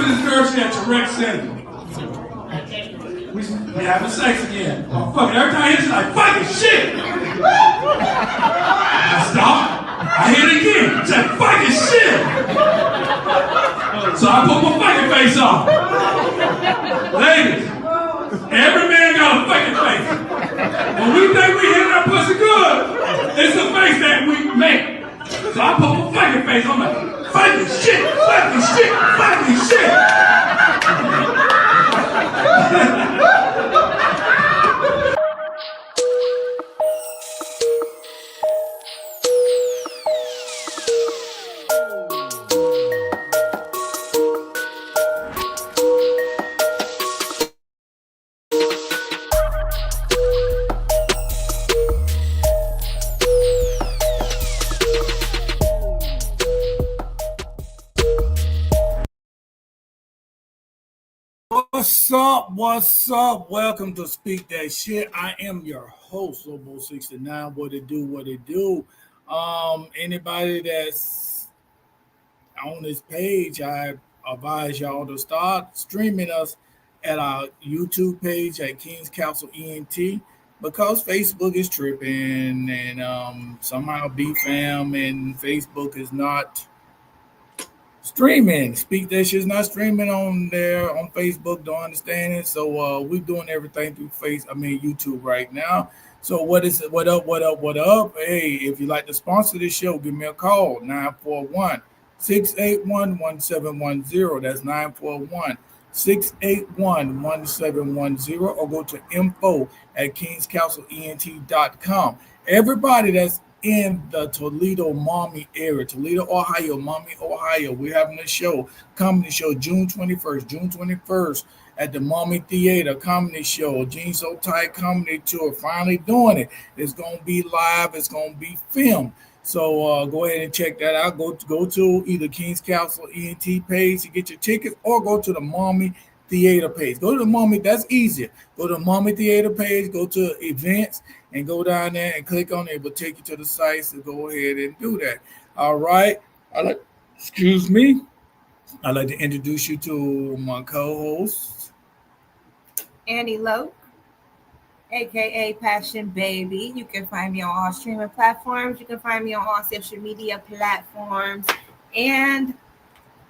with this girl, she had Tourette's syndrome. We having sex again. Oh, fuck it. Every time I hit it, she's like, fucking shit! I stop. I hit it again. She said, fucking shit! So I put my fucking face on. Ladies, every man got a fucking face. When we think we hit that pussy good, it's the face that we make. So I put my fucking face on, like, fucking shit, fucking shit, fucking shit. What's up? Welcome to Speak That Shit. I am your host, Lobo69. What it do? Anybody that's on this page, I advise y'all to start streaming us at our YouTube page at King's Castle ENT because Facebook is tripping and somehow BFAM and Facebook is not streaming. Speak That Shit's not streaming on there on Facebook. Don't understand it. So we're doing everything through YouTube right now. So what is it? What up? Hey, if you'd like to sponsor this show, give me a call. 941-681-1710. That's 941-681-1710, or go to info@kingscastleent.com. Everybody that's in the Toledo, Maumee area, Toledo, Ohio, we're having a comedy show, June 21st at the Maumee Theater comedy show, Jeans So Tight comedy tour, finally doing it. It's going to be live, it's going to be filmed. So go ahead and check that out. Go to either King's Castle ENT page to get your tickets, or go to the Maumee Theater page. Go to the Maumee, that's easier. Go to the Maumee Theater page, go to events, and go down there and click on it. It will take you to the site, so go ahead and do that. All right. I'd like to introduce you to my co-host, Annie Loke, aka Passion Baby. You can find me on all streaming platforms. You can find me on all social media platforms, and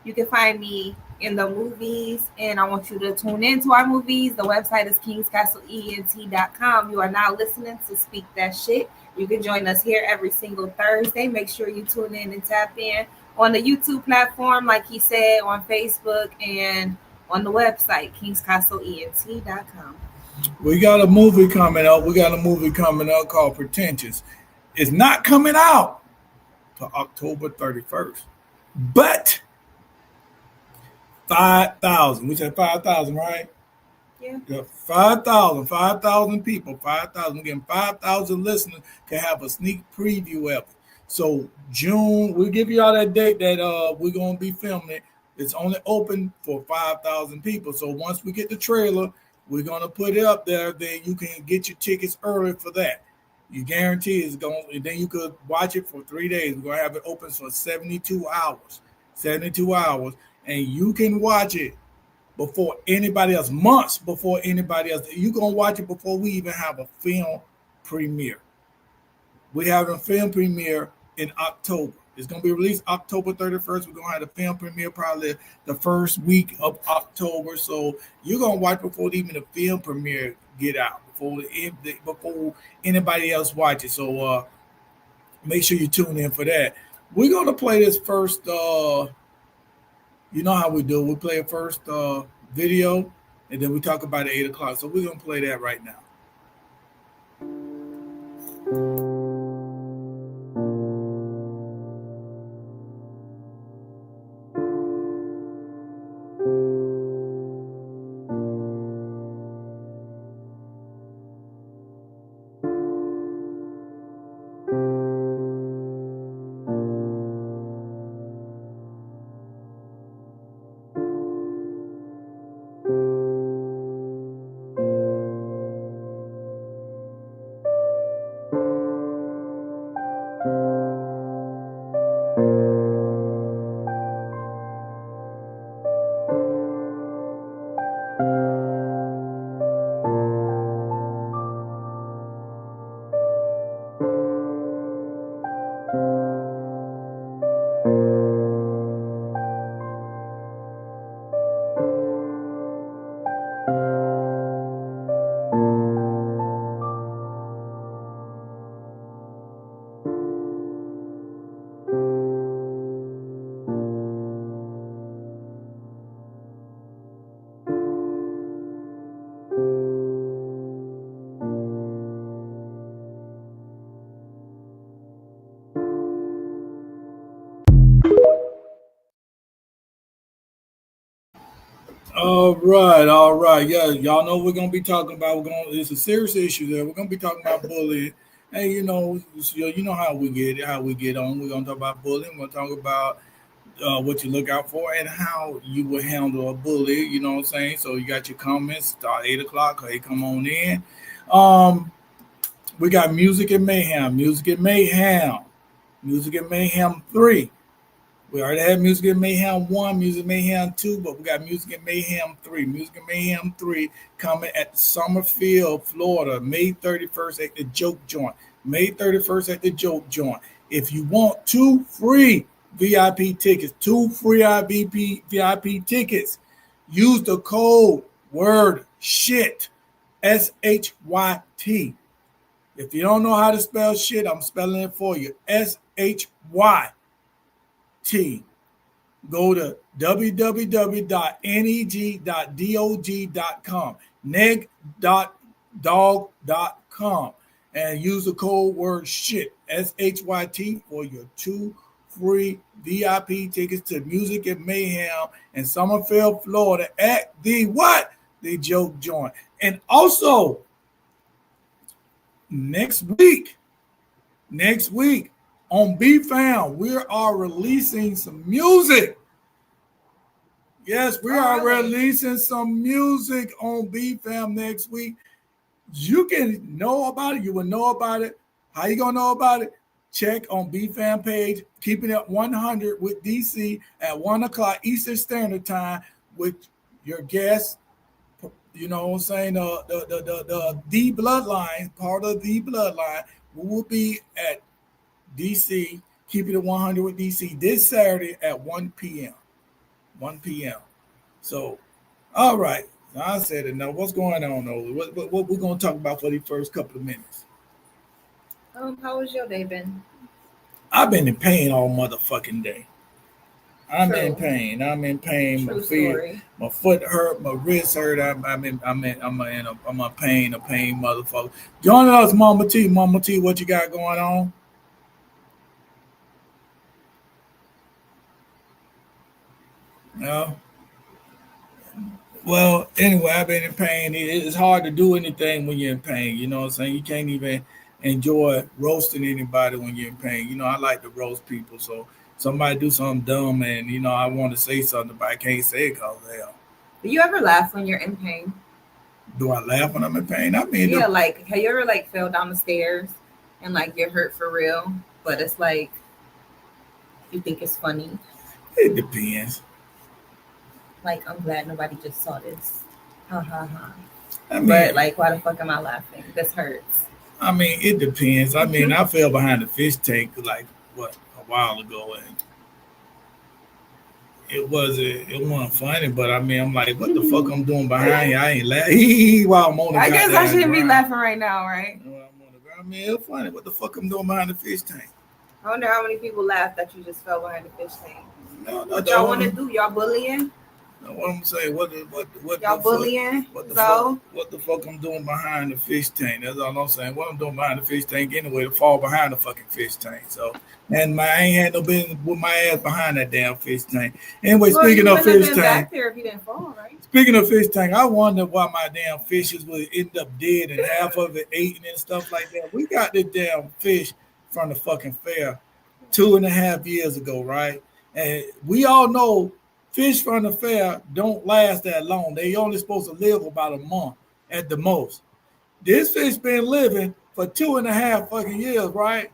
you can find me in the movies. And I want you to tune into our movies. The website is kingscastleent.com. You are now listening to Speak That Shit. You can join us here every single Thursday. Make sure you tune in and tap in on the YouTube platform, like he said, on Facebook, and on the website, kingscastleent.com. We got a movie coming up. Called Pretentious. It's not coming out till October 31st. But 5,000. We said 5,000, right? Yeah. 5,000 people. 5,000. We're getting 5,000 listeners can have a sneak preview of it. So June, we'll give you all that date that we're going to be filming it. It's only open for 5,000 people. So once we get the trailer, we're going to put it up there. Then you can get your tickets early for that. You guarantee it's going to, then you could watch it for 3 days. We're going to have it open for 72 hours. 72 hours. And you can watch it before anybody else, months before anybody else. You're going to watch it before we even have a film premiere. We have a film premiere in October. It's going to be released October 31st. We're going to have the film premiere probably the first week of October. So you're going to watch before even the film premiere get out, before anybody else watches. So make sure you tune in for that. We're going to play this first, you know how we do. We play a first video, and then we talk about it at 8 o'clock. So we're going to play that right now. All right. Yeah, y'all know we're gonna be talking about. It's a serious issue there. We're gonna be talking about bullying. Hey, you know how we get on. We're gonna talk about bullying. We're gonna talk about what you look out for and how you would handle a bully. You know what I'm saying? So you got your comments. Start 8:00. Hey, come on in. We got Music and Mayhem. Music and Mayhem. Music and Mayhem 3. We already had Music and Mayhem 1, Music and Mayhem 2, but we got Music and Mayhem 3. Music and Mayhem 3 coming at Summerfield, Florida, May 31st at the Joke Joint. May 31st at the Joke Joint. If you want 2 free VIP tickets, 2 free VIP tickets, use the code word SHYT, SHYT. If you don't know how to spell shit, I'm spelling it for you. SHYT. Go to www.neg.dog.com, neg.dog.com, and use the code word SHYT, SHYT, for your 2 free VIP tickets to Music and Mayhem in Summerfield, Florida at the what? The Joke Joint. And also, next week on BFAM, we are releasing some music. Yes, we are releasing some music on BFAM next week. You can know about it. You will know about it. How you going to know about it? Check on BFAM page, Keeping It 100 with DC at 1 o'clock Eastern Standard Time with your guests. You know what I'm saying? The Bloodline, part of the Bloodline, we will be at DC, Keeping It 100 with DC this Saturday at 1 p.m. 1 p.m. So, all right. I said it. Now, what's going on, Ola? What we're going to talk about for the first couple of minutes? How was your day been? I've been in pain all motherfucking day. I'm in pain. True My foot hurt. My wrist hurt. I'm in a pain motherfucker. Joining us, Mama T. Mama T, what you got going on? No. Well, anyway, I've been in pain. It's hard to do anything when you're in pain. You know what I'm saying? You can't even enjoy roasting anybody when you're in pain. You know, I like to roast people. So somebody do something dumb and, you know, I want to say something, but I can't say it because hell. Do you ever laugh when you're in pain? Do I laugh when I'm in pain? I mean, yeah, like, have you ever, like, fell down the stairs and, like, you're hurt for real, but it's, like, you think it's funny? It depends. Like, I'm glad nobody just saw this. Ha, ha, ha. I mean, but, like, why the fuck am I laughing? This hurts. I mean, it depends. I mean, I fell behind the fish tank, like, a while ago, and it wasn't funny, but I mean, I'm like, what the fuck I'm doing behind here? I ain't laughing while I'm on the I guess I shouldn't be laughing right now, right? I'm on the ground. I mean, it's funny. What the fuck I'm doing behind the fish tank? I wonder how many people laughed that you just fell behind the fish tank. No, what y'all want to do? Y'all bullying? No, what I'm saying, what y'all bullying? What the fuck I'm doing behind the fish tank? That's all I'm saying. What I'm doing behind the fish tank anyway, to fall behind the fucking fish tank. So, and I ain't had no business with my ass behind that damn fish tank. Anyway, speaking of fish tank, back there if you didn't fall, right? Speaking of fish tank, I wonder why my damn fishes would end up dead and half of it eaten and stuff like that. We got this damn fish from the fucking fair 2.5 years ago, right? And we all know fish from the fair don't last that long. They only supposed to live about a month at the most. This fish been living for 2.5 fucking years, right?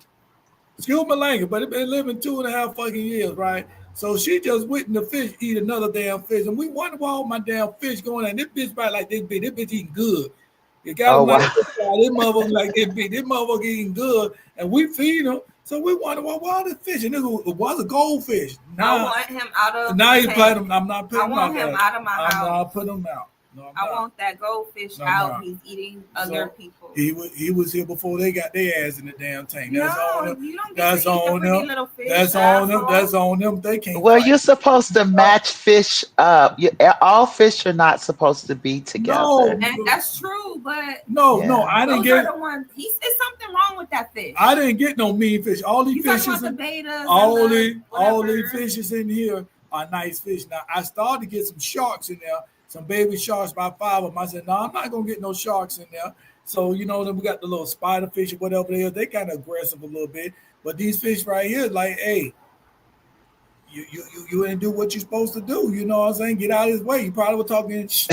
Excuse my language, but it been living 2.5 fucking years, right? So she just witnessed the fish eat another damn fish, and we wonder why all my damn fish going on. This bitch about like this big. This bitch eating good. You got this motherfucker like this big. This motherfucker eating good, and we feed them. So we wonder why all this fish, and this was a goldfish. I want him out of. Now he's putting him. I'm not putting him out. I want him out of my house. I'm not putting him out. No, I want that goldfish out. He's eating other people. He was here before they got their ass in the damn tank. That's on them. You don't get That's to on eat the them. little fish. That's on them. That's on them. They can't. Well, you're supposed to match fish up. All fish are not supposed to be together. No, and that's true, but no, I didn't get. Those are the ones. There's something wrong with that fish. I didn't get no mean fish. All these fishes, all these fishes in here are nice fish. Now I started to get some sharks in there. Some baby sharks, about 5 of them. I said, no, I'm not gonna get no sharks in there. So then we got the little spider fish or whatever they are. They kind of aggressive a little bit, but these fish right here, like, hey, you didn't do what you're supposed to do. You know what I'm saying? Get out of his way. You probably were talking fish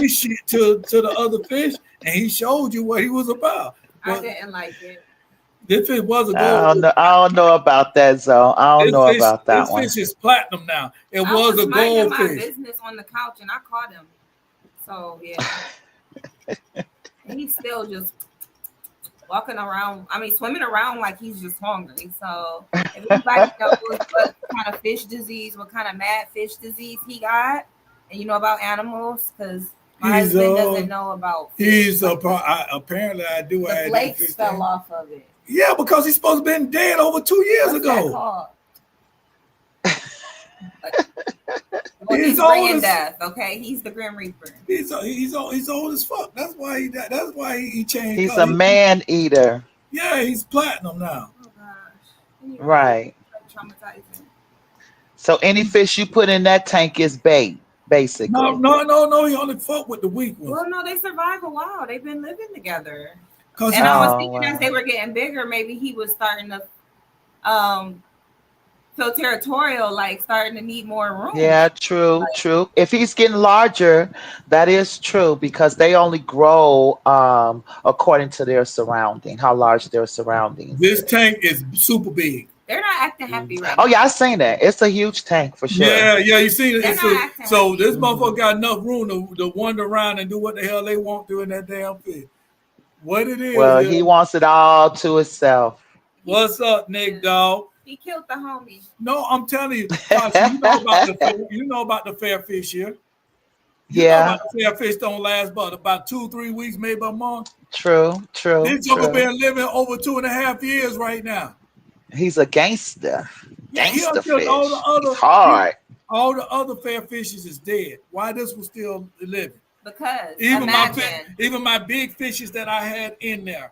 shit to the other fish, and he showed you what he was about. But I didn't like it. This fish was a gold. I don't know about that, Zoe. I don't know about that one. This fish is platinum now. It was a goldfish. My business on the couch, and I caught him. So yeah, and he's still just walking around. I mean, swimming around like he's just hungry. So if anybody knows what kind of fish disease, what kind of mad fish disease he got, and you know about animals, because my husband doesn't know about fish. Apparently I do. The flakes fell off of it. Yeah, because he's supposed to have been dead over 2 years ago. He's bringing death. Okay, he's the Grim Reaper. He's old as fuck. That's why he changed. He's a man eater. Yeah, he's platinum now. Oh gosh. Right. Traumatizing. So any fish you put in that tank is bait, basically. No. He only fuck with the weak ones. Well, no, they survive a while. They've been living together. And I was thinking as they were getting bigger, maybe he was starting to feel territorial, like starting to need more room. Yeah, true. If he's getting larger, that is true, because they only grow according to their surrounding, how large their surroundings. This tank is super big. They're not acting happy right now. Oh yeah, I've seen that. It's a huge tank for sure. Yeah, you see it. So this motherfucker got enough room to wander around and do what the hell they want to in that damn fish. What it is? Well, he wants it all to himself. What's up, Nick Dog? He killed the homie. No, I'm telling you, you know about the fair fish here. You know about the fair fish don't last but about 2-3 weeks, maybe a month. True. This joker been living over 2.5 years right now. He's a gangster. Gangster fish. Hard. All the other fair fishes is dead. Why this was still living? Because even my big fishes that I had in there,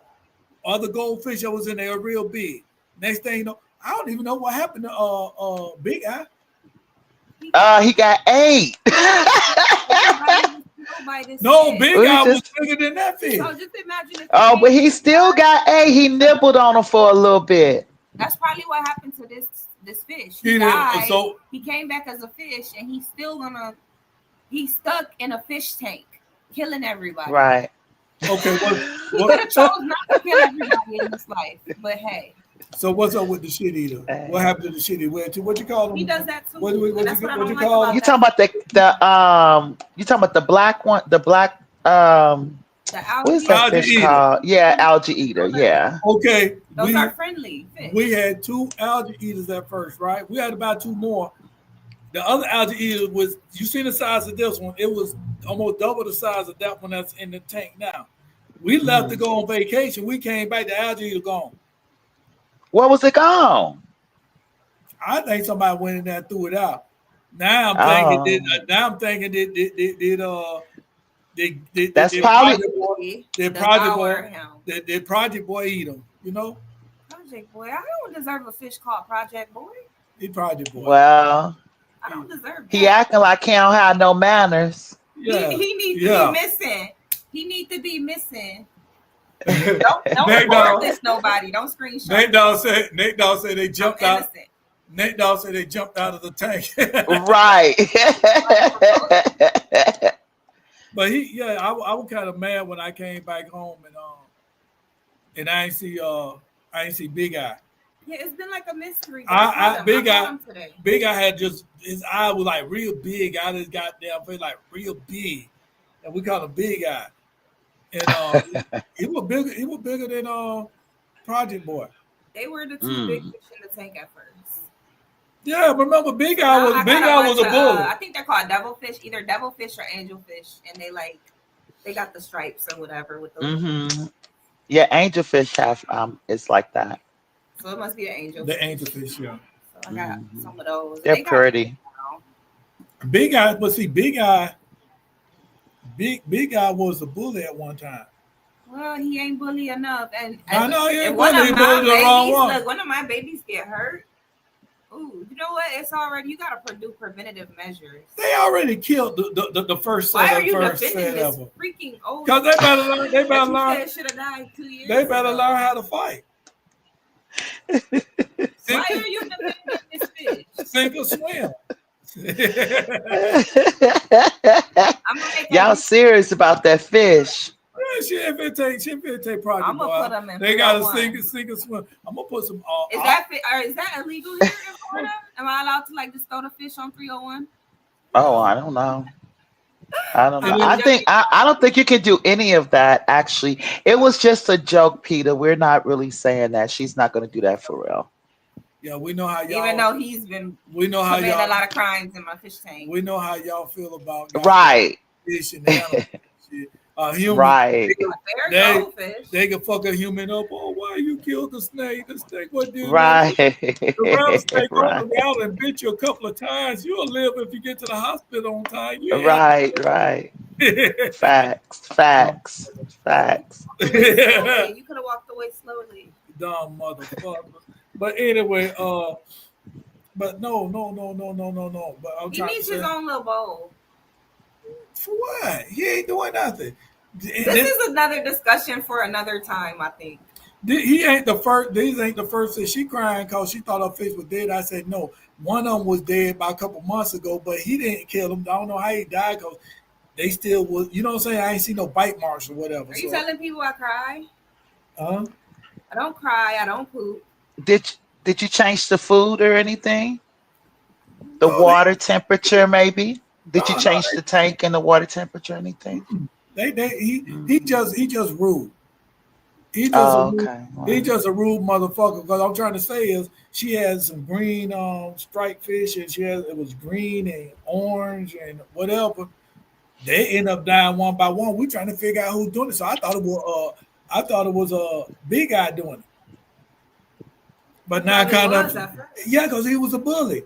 other goldfish that was in there are real big. Next thing you know, I don't even know what happened to Big Eye. He got 8. No, Big Eye was bigger than that fish. So just imagine. But he still got 8. He nibbled on him for a little bit. That's probably what happened to this fish. He died. So he came back as a fish, and he's stuck in a fish tank, killing everybody. Right. Okay. He could have chose not to kill everybody in this life, but hey. So what's up with the shit eater? What happened to the shit eater? What you call him? He does that too. What you call him? You talking about you talking about the black one? The black what is that fish called? Yeah, algae eater. Yeah. Okay. Those are friendly fish. We had 2 algae eaters at first, right? We had about 2 more. The other algae eater was, you see the size of this one? It was almost double the size of that one that's in the tank now. We left to go on vacation. We came back, the algae eater gone. Where was it gone? I think somebody went in there and threw it out. Now I'm thinking that's probably Project Boy eat them, you know? Project Boy, I don't deserve a fish called Project Boy. He Project Boy. Well, I don't deserve that. He acting like he don't have no manners. Yeah. He needs to be missing. He need to be missing. Don't report this nobody. Don't screenshot. Nate Dogg said they jumped out. Nate Dogg said they jumped out of the tank. Right. But I was kind of mad when I came back home and I ain't see Big Eye. Yeah, it's been like a mystery. Big Eye had just, his eye was like real big. I just got down, felt like real big, and we called him Big Eye. And he was bigger. He was bigger than Project Boy. They were the two big fish in the tank at first. Yeah, remember Big Eye Now was I Big got a Eye was a bunch of, bully. I think they're called devilfish, either devilfish or angelfish, and they got the stripes or whatever with the. Yeah, angelfish have it's like that. So it must be an angelfish. The angelfish, yeah. So I got some of those. They're They got pretty. Big Eye, but see, Big Eye was a bully at one time. Well, he ain't bully enough, and I know he ain't one bully. of He bullied the wrong babies, one. look, one of my babies get hurt. Ooh, you know what? It's already you gotta do preventative measures. They already killed the first set. Why are you first defending set this freaking old? because they better learn. They better learn. Should have died 2 years. They better ago. learn how to fight. Why are you defending this fish? Sink or swim. Y'all serious about that fish? She take Project I'm gonna put them in. They gotta sink or swim. I'm gonna put some. Is that illegal here in Florida? Am I allowed to just throw the fish on 301? Oh, I don't know. I don't think you can do any of that. Actually, it was just a joke, Peter. We're not really saying that. She's not going to do that for real. Yeah, we know how y'all. Even though he's been. We know how y'all. A lot of crimes in my fish tank. We know how y'all feel about right. Fish and animals. Human, right. They can fuck a human up. Oh, why you killed the snake? The snake what did right. The rattlesnake rolled around and bit you a couple of times. You'll live if you get to the hospital on time. Right. Facts. You could have walked away slowly. Dumb motherfucker. But anyway, but no. But I'm he needs his own little bowl. For what? He ain't doing nothing. This is another discussion for another time, I think. He ain't the first. These ain't the first. She crying because she thought her fish was dead. I said no. One of them was dead about a couple months ago, but he didn't kill him. I don't know how he died because they still was. You know what I'm saying? I ain't seen no bite marks or whatever. Are you telling people I cry? Huh? I don't cry. I don't poop. Did you change the food or anything? The water temperature, maybe? Did you change the tank and the water temperature or anything? He just rude. He just a rude motherfucker. Because I'm trying to say is she had some green striped fish and it was green and orange and whatever. They end up dying one by one. We trying to figure out who's doing it. So I thought it was a big guy doing it. But now because he was a bully.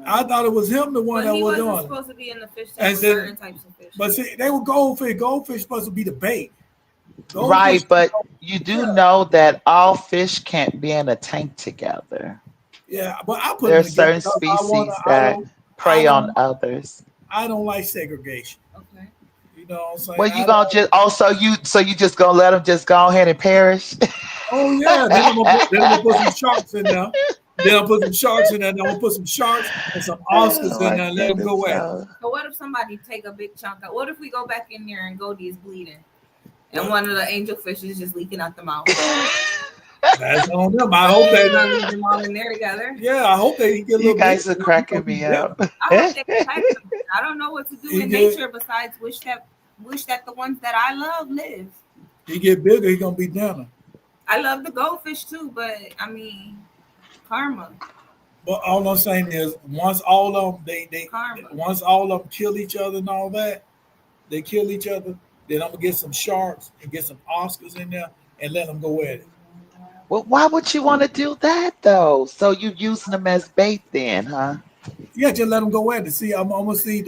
I thought it was him the one that was doing it. He wasn't supposed to be in the fish tank with certain types of fish. But see, they were goldfish. Goldfish supposed to be the bait. Right, but you do know that all fish can't be in a tank together. Yeah, but I put there are certain species that prey on others. I don't like segregation. Okay. You know what I'm saying? Well, you gonna just you just gonna let them just go ahead and perish? Oh yeah, then I'm gonna put some sharks in there. Then I'll put some sharks in there. Then I'll put some sharks and some Oscars in there and let them go away. So what if somebody take a big chunk out? What if we go back in there and Goldie's bleeding? And one of the angelfish is just leaking out the mouth. That's on them. I hope they leave them all in there together. Yeah, I hope they get a little. You guys are cracking me up. I don't know what to do in nature besides wish that the ones that I love live. He get bigger, he gonna be down. I love the goldfish too, but I mean, karma. But all I'm saying is, once all of them once all of them kill each other and all that, they kill each other. Then I'm gonna get some sharks and get some Oscars in there and let them go at it. Well, why would you want to do that though? So you using them as bait then, huh? Yeah, just let them go at it. See, I'm gonna see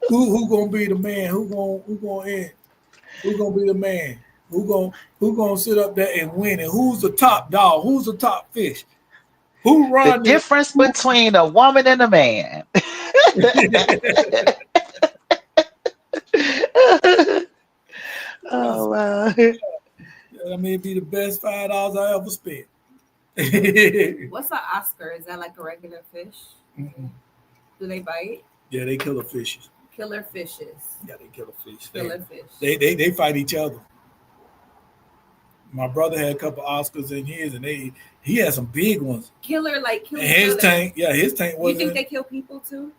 who gonna be the man, who gonna end, who gonna be the man, who gonna sit up there and win, and who's the top dog, who's the top fish, who run the difference between a woman and a man. Oh wow! I mean, it'd be the best $5 I ever spent. What's an Oscar? Is that like a regular fish? Mm-mm. Do they bite? Yeah, they killer fishes. Killer fishes. Yeah, they killer fish. Fish. They fight each other. My brother had a couple Oscars in his, and he had some big ones. Killer. And his tank was. You think they kill people too?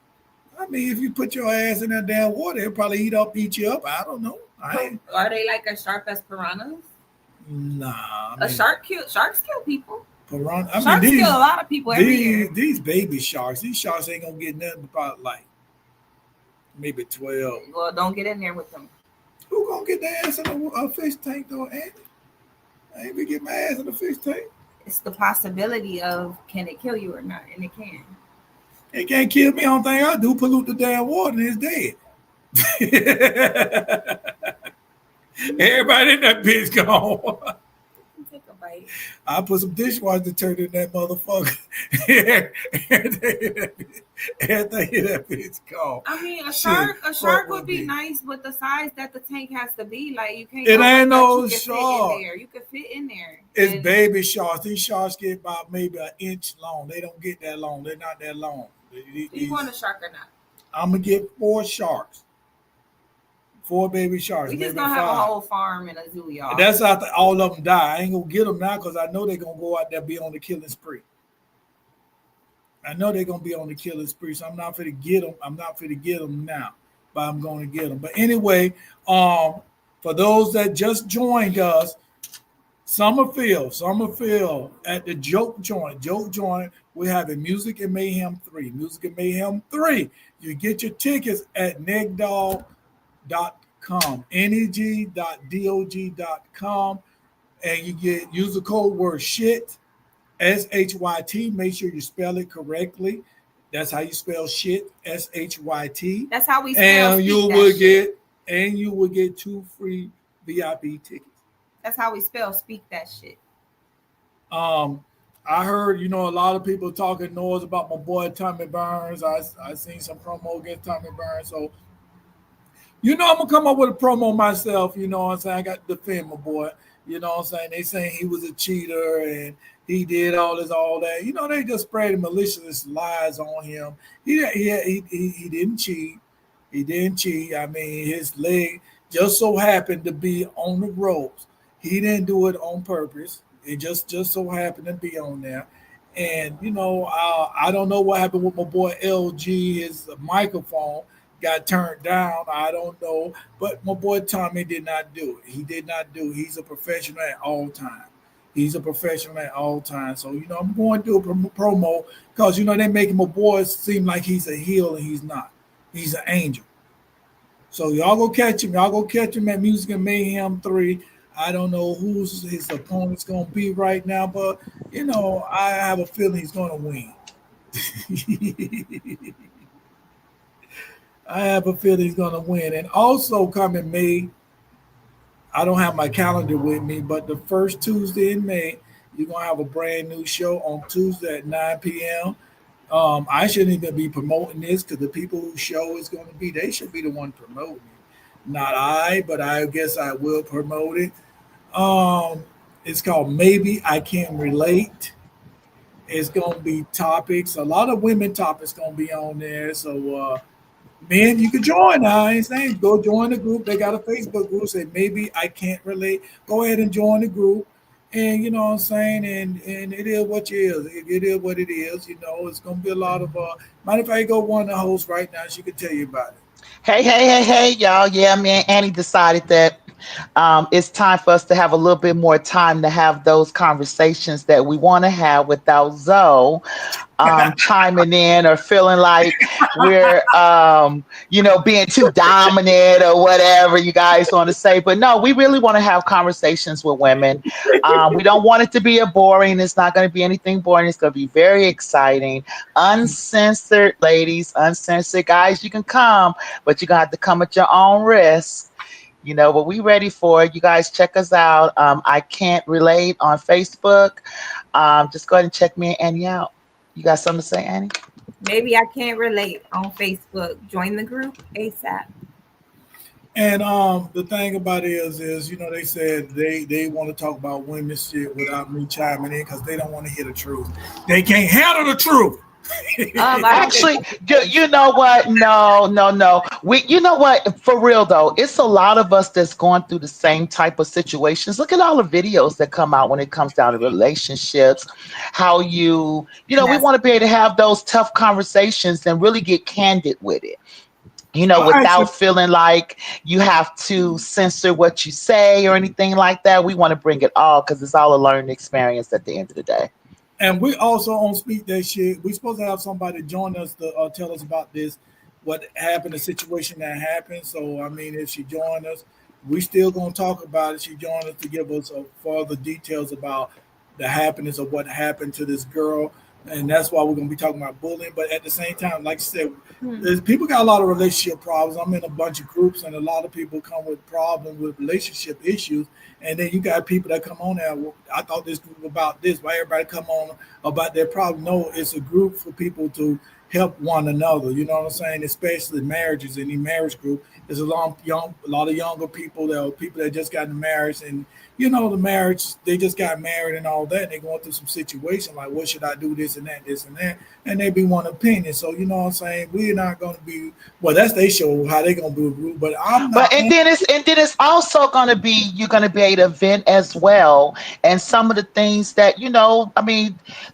I mean, if you put your ass in that damn water, it'll probably eat you up. I don't know. Are they like as sharp as piranhas? Nah, Sharks kill people. Piranha. Sharks kill a lot of people every year. These baby sharks. These sharks ain't gonna get nothing about like maybe 12. Well, don't get in there with them. Who gonna get their ass in a fish tank though, Andy? I ain't gonna get my ass in a fish tank. It's the possibility of can it kill you or not, and it can. It can't kill me. Only thing I do pollute the damn water and it's dead. Everybody in that bitch gone. Take a bite. I put some dishwasher detergent in that motherfucker. Everything in that bitch gone. I mean, a shark would be nice, but the size that the tank has to be, like you can't. It ain't no you shark. You can fit in there. It's baby sharks. These sharks get about maybe an inch long. They don't get that long. They're not that long. You want a shark or not? I'm gonna get 4 sharks. 4 baby sharks. We just gonna have a whole farm and a zoo, y'all. That's after all of them die. I ain't gonna get them now because I know they're gonna go out there and be on the killing spree. I know they're gonna be on the killing spree, so I'm not finna get them. I'm not finna get them now, but I'm gonna get them. But anyway, for those that just joined us, Summerfield at the Joke Joint. We're having Music and Mayhem 3. Music and Mayhem 3. You get your tickets at negdog.com, neg.dog.com, and you use the code word Shyt, SHYT. Make sure you spell it correctly. That's how you spell shit, SHYT. That's how we spell. And you will get 2 free VIP tickets. That's how we spell speak that shit. I heard, a lot of people talking noise about my boy Tommy Burns. I seen some promo against Tommy Burns. So, I'm going to come up with a promo myself. You know what I'm saying? I got to defend my boy. You know what I'm saying? They saying he was a cheater and he did all that. They just spreading malicious lies on him. He didn't cheat. He didn't cheat. I mean, his leg just so happened to be on the ropes. He didn't do it on purpose. It just so happened to be on there. And, I don't know what happened with my boy LG. His microphone got turned down. I don't know. But my boy Tommy did not do it. He did not do it. He's a professional at all times. So, I'm going to do a promo because, they making my boy seem like he's a heel and he's not. He's an angel. So y'all go catch him. Y'all go catch him at Music and Mayhem 3. I don't know who's his opponent's going to be right now, but, I have a feeling he's going to win. I have a feeling he's going to win. And also coming May, I don't have my calendar with me, but the first Tuesday in May, you're going to have a brand new show on Tuesday at 9 p.m. I shouldn't even be promoting this because the people whose show is going to be, they should be the one promoting it. Not I, but I guess I will promote it. It's called Maybe I Can Relate. It's going to be topics. A lot of women topics going to be on there. So, men, you can join now. I ain't saying go join the group. They got a Facebook group. Say Maybe I Can't Relate. Go ahead and join the group. And you know what I'm saying? And it is what it is. It is what it is. It's going to be a lot of, mind if I go one of the hosts right now, she can tell you about it. Hey, y'all. Yeah, me and Annie decided that it's time for us to have a little bit more time to have those conversations that we want to have without Zoe chiming in or feeling like we're, being too dominant or whatever you guys want to say. But no, we really want to have conversations with women. We don't want it to be a boring. It's not going to be anything boring. It's going to be very exciting. Uncensored, ladies, uncensored guys, you can come, but you're going to have to come at your own risk. What we ready for. You guys check us out. I Can't Relate on Facebook. Just go ahead and check me and Annie out. You got something to say, Annie? Maybe I Can't Relate on Facebook. Join the group ASAP. And the thing about it is they said they want to talk about women's shit without me chiming in because they don't want to hear the truth. They can't handle the truth. Actually, you know what? No. You know what? For real though, it's a lot of us that's going through the same type of situations. Look at all the videos that come out when it comes down to relationships. How we want to be able to have those tough conversations and really get candid with it. without feeling like you have to censor what you say or anything like that. We want to bring it all because it's all a learning experience at the end of the day. And we also on Speak That Shit. We're supposed to have somebody join us to tell us about this, what happened, the situation that happened. So, I mean, if she join us, we still going to talk about it. She joined us to give us further details about the happenings of what happened to this girl. And that's why we're going to be talking about bullying. But at the same time, like I said, people got a lot of relationship problems. I'm in a bunch of groups, and a lot of people come with problems with relationship issues. And then you got people that come on there. Well, I thought this group about this. Why everybody come on about their problem? No, it's a group for people to help one another. You know what I'm saying? Especially marriages. In the marriage group, there's a lot of younger people. There are people that just got in marriage, and the marriage, they just got married and all that. And they're going through some situation like, what should I do? This and that, and they be one opinion. So you know what I'm saying? We're not going to be. Well, that's their show how they going to be a group. But I'm not. But and then it's also going to be, you're going to be able to vent as well. And some of the things that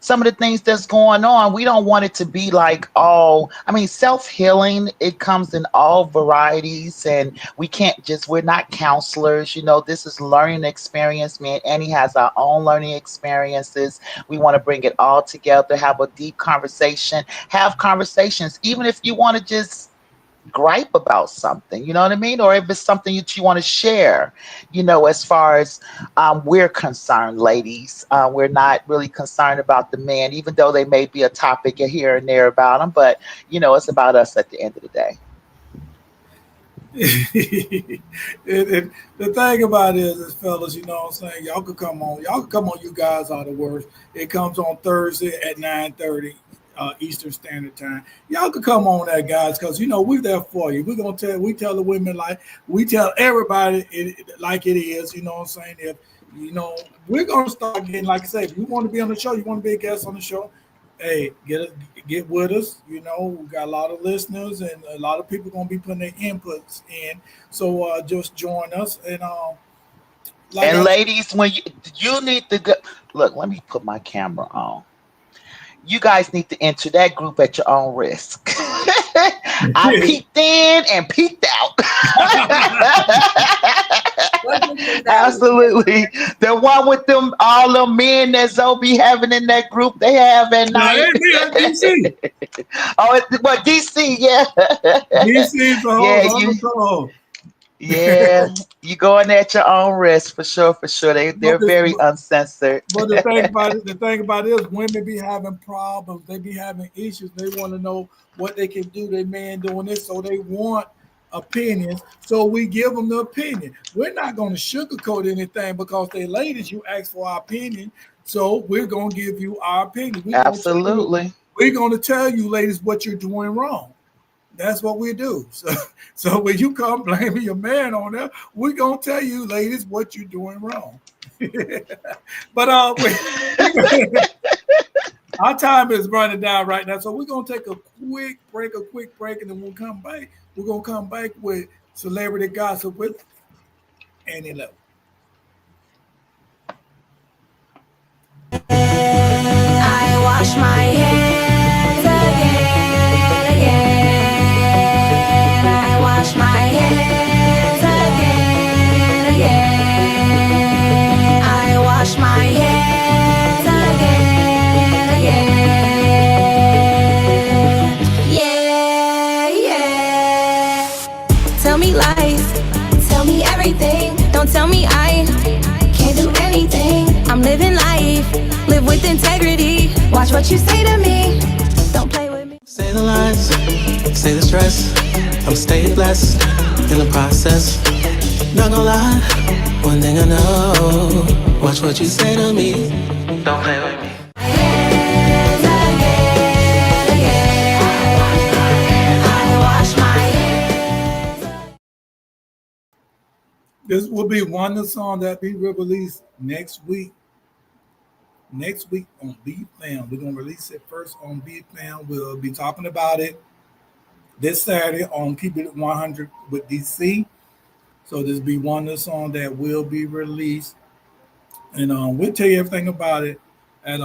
some of the things that's going on, we don't want it to be like all. Self-healing, it comes in all varieties, and we're not counselors. This is learning experience. Me and Annie has our own learning experiences. We want to bring it all together, have a deep conversation, have conversations, even if you want to just gripe about something, you know what I mean? Or if it's something that you want to share, as far as we're concerned, ladies, we're not really concerned about the man, even though they may be a topic here and there about them, but it's about us at the end of the day. The thing about it is, fellas, you know what I'm saying? Y'all could come on. You guys are the worst. It comes on Thursday at 9:30 Eastern Standard Time. Y'all could come on that, guys, because we're there for you. We tell the women like we tell everybody like it is. You know what I'm saying? If we're gonna start getting, like I said, if you want to be on the show, you want to be a guest on the show, hey, get with us. We got a lot of listeners, and a lot of people gonna be putting their inputs in. So just join us. And ladies, when you need to go, look, let me put my camera on. You guys need to enter that group at your own risk. I peeked in and peeked out. Absolutely. The one with all them men that Zoe be having in that group, they have at night. DC. DC, yeah. DC's a whole Yeah, you go in there at your own risk, for sure. They're very uncensored. But the thing about it is, women be having problems. They be having issues. They want to know what they can do. Their man doing this, so they want opinions. So we give them the opinion. We're not going to sugarcoat anything because they ladies. You ask for our opinion, so we're going to give you our opinion. Absolutely. We're going to tell you, ladies, what you're doing wrong. That's what we do. So when you come blaming your man on that, we're going to tell you, ladies, what you're doing wrong. But our time is running down right now. So we're going to take a quick break, and then we'll come back. We're going to come back with Celebrity Gossip with Annie Love. I wash my hands again. I wash my hands again. I wash my hands again. Yeah. Tell me lies, tell me everything. Don't tell me I can't do anything. I'm living life, live with integrity. Watch what you say to me, don't play with me. Say the lies, say the stress. I'm staying blessed in the process. Not gonna lie, one thing I know. Watch what you say to me, don't play with me. This will be one of the songs that be released next week. Next week on BFAM. We're going to release it first on BFAM. We'll be talking about it this Saturday on Keep It 100 with DC. So this will be one of the songs that will be released. And we'll tell you everything about it at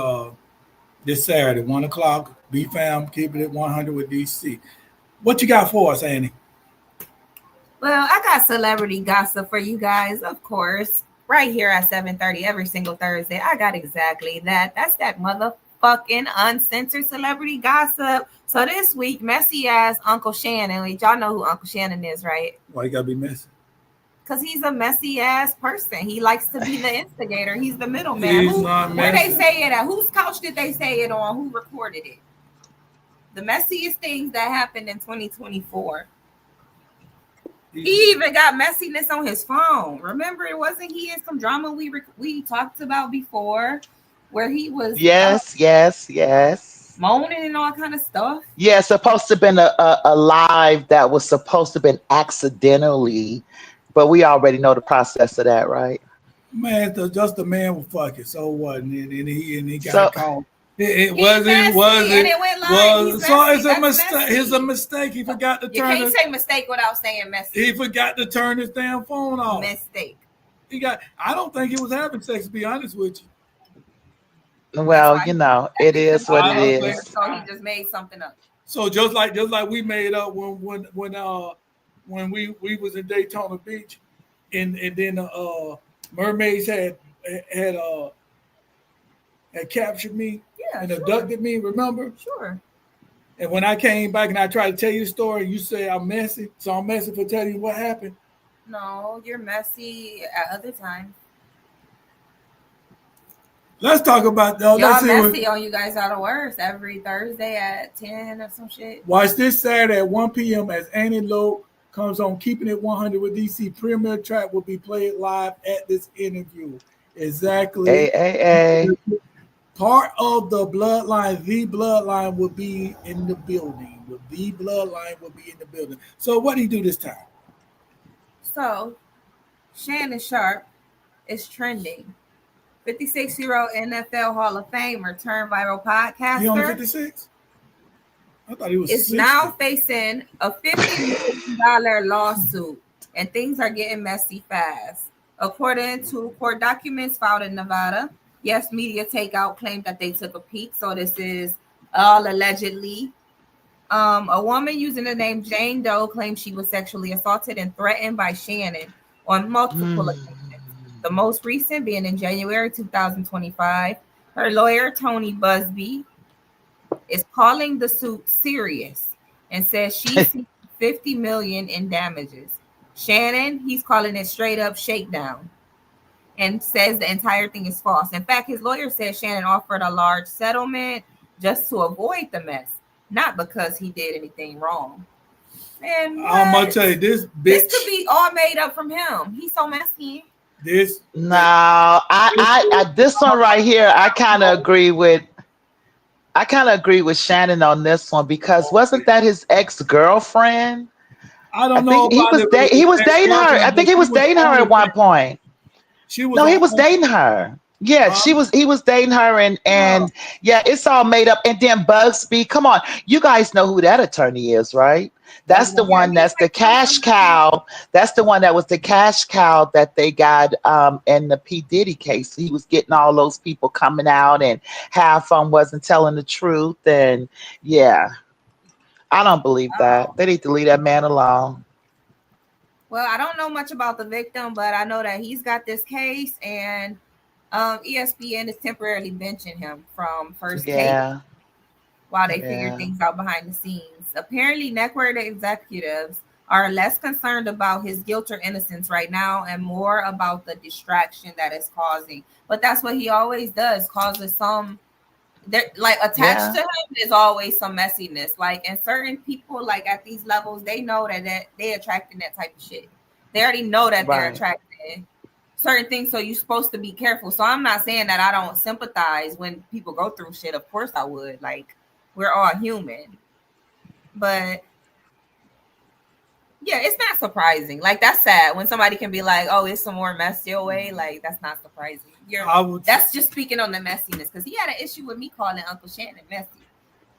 this Saturday, 1 o'clock, BFAM, Keep It 100 with DC. What you got for us, Annie? Well, I got celebrity gossip for you guys, of course, right here at 7:30 every single Thursday. I got exactly that. That's that motherfucking uncensored celebrity gossip. So this week, messy ass Uncle Shannon. Y'all know who Uncle Shannon is, right? Why you gotta be messy? Because he's a messy ass person. He likes to be the instigator. He's the middleman. He's not Where they messy. say it at? Whose couch did they say it on? Who recorded it? The messiest things that happened in 2024. He even got messiness on his phone. Remember, it wasn't he in some drama we talked about before, where he was Yes. moaning and all kind of stuff. Yeah, supposed to have been a live that was supposed to have been accidentally, but we already know the process of that, right? Man, just a man will fuck it. So what? And he got So caught. It He's wasn't. messy, and it went live. He's So messy. it's a That's mistake. messy. It's a mistake. He forgot to You turn. can't say mistake without saying messy. He forgot to turn his damn phone off. Mistake. I don't think he was having sex. To be honest with you. well, you know, it is what it I don't is. So he just made something up. So just like we made up when we was in Daytona Beach, and then mermaids had captured me and abducted me. Remember? Sure. And when I came back and I tried to tell you the story, you say I'm messy. So I'm messy for telling you what happened. No, you're messy at other times. Let's talk about y'all messy on You Guys Are the Worst every Thursday at 10 or some shit. Watch this Saturday at 1 p.m. as Annie Lowe comes on Keeping It 100 with DC. Premier track will be played live at this interview. Exactly. Hey. Part of the bloodline, the bloodline will be in the building. The bloodline will be in the building. So what do you do this time? So Shannon Sharp is trending. 56-year-old NFL Hall of Famer turned viral podcaster. He only 56? I thought he was is 60. now facing a $50 million lawsuit, and things are getting messy fast. According to court documents filed in Nevada, Yes Media Takeout claimed that they took a peek. So this is all allegedly. A woman using the name Jane Doe claimed she was sexually assaulted and threatened by Shannon on multiple occasions. The most recent being in January 2025. Her lawyer, Tony Busby, is calling the suit serious and says she seeks $50 million in damages. Shannon, he's calling it straight up shakedown and says the entire thing is false. In fact, his lawyer says Shannon offered a large settlement just to avoid the mess, not because he did anything wrong. And I'm gonna tell you, this bitch. This could be all made up from him. He's so messy. This. No, I this one right here, I kind of agree with Shannon on this one, because wasn't that his ex-girlfriend? I don't know. He was dating her. I think he was dating her at one point. He was dating her. Yeah, he was dating her, and yeah, it's all made up. And then Busby, come on, you guys know who that attorney is, right? That's the one that's the cash cow. That's the one that was the cash cow that they got in the P. Diddy case. He was getting all those people coming out, and half of them wasn't telling the truth. And yeah, I don't believe that. They need to leave that man alone. Well, I don't know much about the victim, but I know that he's got this case, and ESPN is temporarily benching him from First Take while they figure things out behind the scenes. Apparently, network executives are less concerned about his guilt or innocence right now and more about the distraction that it's causing. But that's what he always does, causes some, like attached to him is always some messiness. Like, and certain people, like at these levels, they know that they're attracting that type of shit. They already know that they're attracting certain things, so you're supposed to be careful. So I'm not saying that I don't sympathize when people go through shit. Of course I would. Like, we're all human. But yeah, it's not surprising. Like, that's sad when somebody can be like, oh, it's some more mess your way. Like, that's not surprising. That's just speaking on the messiness, because he had an issue with me calling Uncle Shannon messy.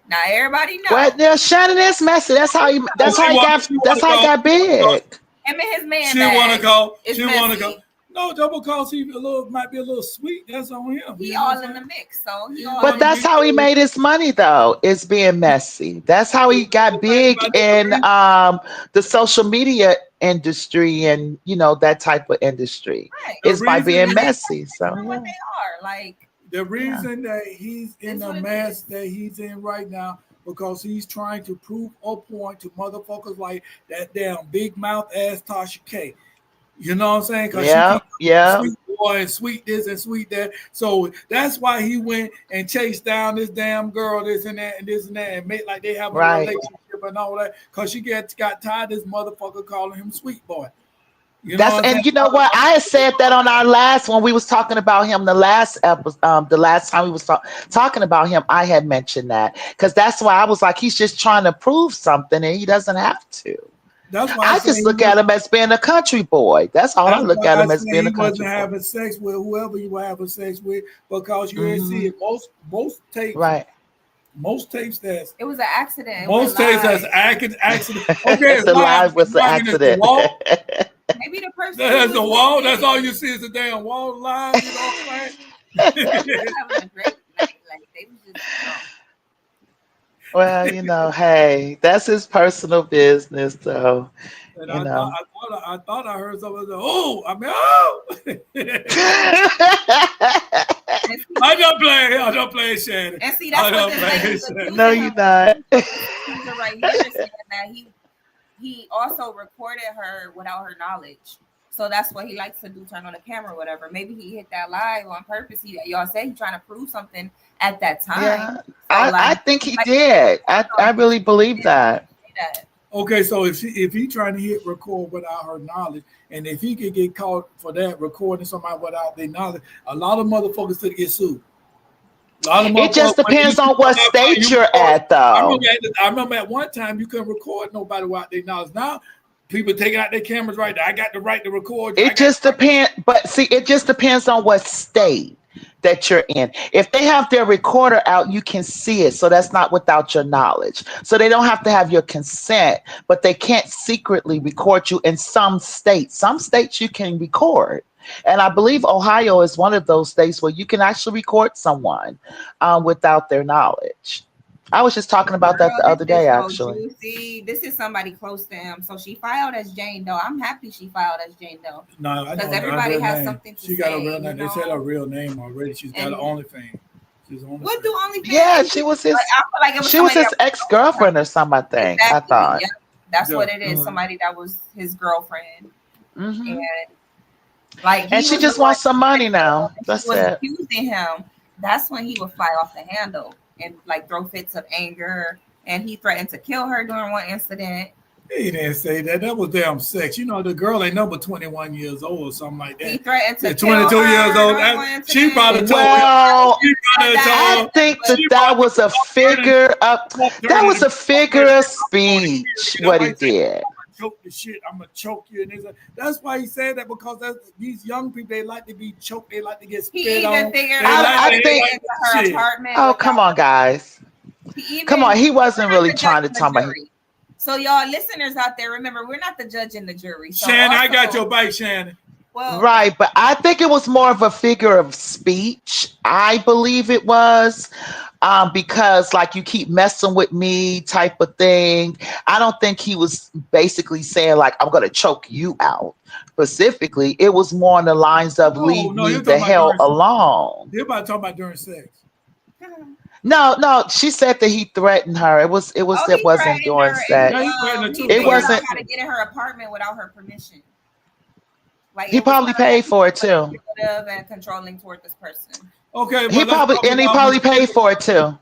Now everybody knows. Well, yeah, Shannon is messy. That's how he got big. Him and his man. She want to go. No, just because he might be a little sweet, that's on him. He You know all what I'm in the saying? mix, so he Yeah, all. But that's how he made his money, though. Is being messy. That's how he got big in the social media industry and that type of industry Right. The is by reason being And they messy. So know what yeah, they are. Like, the yeah. reason that he's in it's the what it mess is. that he's in right now because he's trying to prove a point to motherfuckers like that damn big mouth ass Tasha K. You know what I'm saying? Because she Yeah, keeps yeah, sweet boy and sweet this and sweet that. So that's why he went and chased down this damn girl, this and that and this and that, and made like they having a right. relationship and all that. Because she got tired of this motherfucker calling him sweet boy. You know That's what I'm saying? and you know what I had said that on our last when we was talking about him the last episode, the last time we was talking about him, I had mentioned that because that's why I was like, he's just trying to prove something and he doesn't have to. That's why I I say just look at him as being a country boy. That's all I that's look why at I him as say being he a country wasn't boy. having sex with whoever you were having sex with because you didn't see Hmm. it. Right. Most tapes that's It was an accident. It went most tapes that's live. accident. Okay, it's The live. live was an Live and it's the accident. wall. Maybe the person who That's was the with wall. That's all you it see is the damn wall live. You know what I'm was saying? having a great night. Like, they was just drunk. Well, hey, that's his personal business, though. And You know. I thought I heard someone say, "Oh, I mean, oh." And see, I don't play. I don't play Shannon. and see, I that's what don't this play lady was Shannon. No, accusing him you're of. not. So this accuser right here is saying that he also recorded her without her knowledge. So that's what he likes to do, turn on the camera or whatever. Maybe he hit that live on purpose. Y'all said he's trying to prove something at that time. Yeah, So I like, think he like did. I on really YouTube, believe he that. did that. Okay, so if he trying to hit record without her knowledge, and if he could get caught for that recording somebody without their knowledge, a lot of motherfuckers could get sued. A lot of It motherfuckers just when you depends come on what out there, you state you're record. at, though. I remember at one time you couldn't record nobody without their knowledge. Now people taking out their cameras right there. I got the right to record you. I It got just the right. depends, but see, it just depends on what state that you're in. If they have their recorder out, you can see it. So that's not without your knowledge. So they don't have to have your consent, but they can't secretly record you in some states. Some states you can record. And I believe Ohio is one of those states where you can actually record someone without their knowledge. I was just talking about that Girl, the this other is day, so actually. juicy. This is somebody close to him. So she filed as Jane Doe. I'm happy she filed as Jane Doe. No, I Because know her everybody real has name. something to She say. got a real name. You They said her know? real name already. She's got And an OnlyFans. She's on what do OnlyFans Yeah, do? she was Like, his I feel like it was she was somebody his that was close to him. ex-girlfriend or something, I think. I Exactly. thought. Yep. That's Yeah. what it is. Mhm. Somebody that was his girlfriend. Hmm. And like And he she was the just one wants some that money now. she That's was it. accusing him. That's when he would fly off the handle and like throw fits of anger. And he threatened to kill her during one incident. He didn't say that. That was damn sex. You know, the girl ain't number 21 years old or something like He that. threatened to Yeah, kill 22 years her old. during one incident. She probably told him. Well, She probably I told him. think She that probably was a told her figure of that and was a told her, figure of I'm gonna kill you. speech You know what why he he said, did. I'm gonna choke the shit. I'm gonna choke you. And that's why he said that because these young people they like to be choked. They like to get He spit even on. figured They out like how I to to get think like into her shit. apartment. oh come on guys. He Come even on, he wasn't we're not really the trying judge to and the talk about jury. So y'all listeners out there, remember we're not the judge and the jury. So Shannon, also, I got your bike, Shannon. well, right, but I think it was more of a figure of speech. I believe it was. Because like you keep messing with me type of thing. I don't think he was basically saying like I'm gonna choke you out specifically. It was more on the lines of Oh leave no, me you're the talking about hell during sex. alone. You're about to talk about during sex. No, she said that he threatened her. It he wasn't threatened during her, sex. Yeah, he threatened her he too. It figured out wasn't how to get in her apartment without her permission. Like he it was probably kind of like paid he for was it too. manipulative and controlling toward this person. Okay, He well let's probably talk and he about probably paid for it too.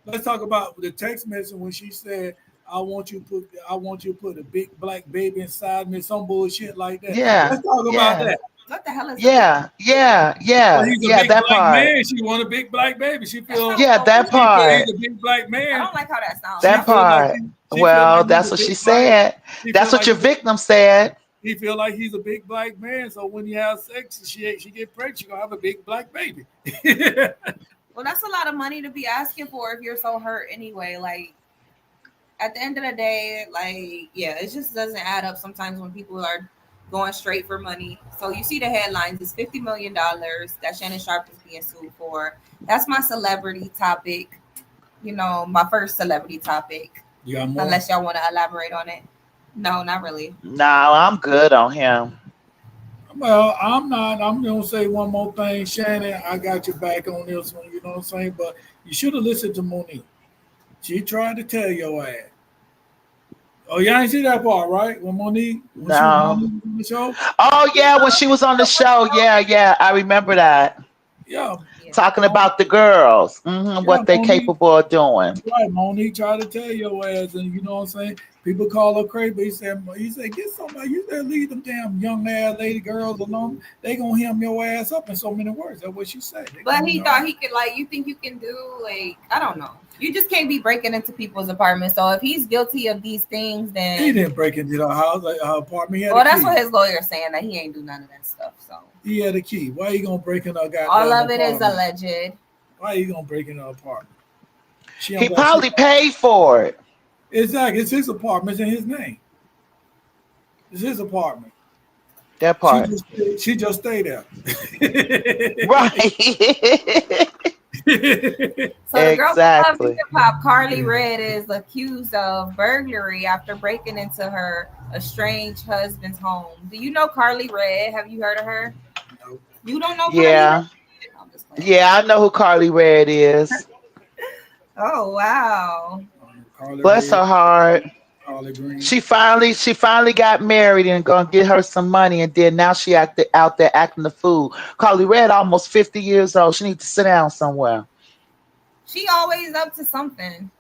let's talk about the text message when she said, I want you to put a big black baby inside me, some bullshit like that. Yeah, Let's talk about yeah, that. What the hell is that? Well, yeah, he's a yeah, big that black part. man. She want a big black baby. She That's feel not Yeah, what that we she feel said. he's part. a big black I man. don't like how that sounds. She That feel like part. she feel Well, like he's that's a what she big black. said. She That's feel what like your victim said. he feel like he's a big black man. So when you have sex, she get pregnant, she gonna have a big black baby. Well, that's a lot of money to be asking for if you're so hurt anyway. Like at the end of the day, like yeah, it just doesn't add up sometimes when people are going straight for money. So you see the headlines, it's $50 million that Shannon Sharp is being sued for. That's my celebrity topic. My first celebrity topic. You got more? Unless y'all want to elaborate on it. No, not really. No, I'm good on him. Well, I'm not. I'm going to say one more thing. Shannon, I got your back on this one, you know what I'm saying? But you should have listened to Monique. She tried to tell your ass. Oh, y'all ain't see that part, right? When Monique was No. on the show? Oh yeah, when she was on the show. Yeah, I remember that. Yeah. Talking about the girls, what they Monique, capable of doing. right, Monique tried to tell your ass, and you know what I'm saying? People call her crazy, but he said, get somebody, you said leave them damn young ass lady girls alone. They gonna hem your ass up in so many words. That's what she said. But he thought he could, you think you can do, I don't know. You just can't be breaking into people's apartments. So if he's guilty of these things, then he didn't break into her house, her apartment. Well, that's what his lawyer's saying, that he ain't do none of that stuff. So he had a key. Why you gonna break in her goddamn all of it apartment? is alleged. Why you gonna break in her apartment? He probably paid for it. Exactly. It's his apartment. It's in his name. It's his apartment. That part. She just stayed there. Right. So the girl from hip hop, Carly Red, is accused of burglary after breaking into her estranged husband's home. Do you know Carly Red? Have you heard of her? No. You don't know? Yeah. Yeah, I know who Carly Red is. Oh wow. Bless her heart. She finally got married and gonna get her some money, and then now she out there acting the fool. Carly Red almost 50 years old. She needs to sit down somewhere. She always up to something.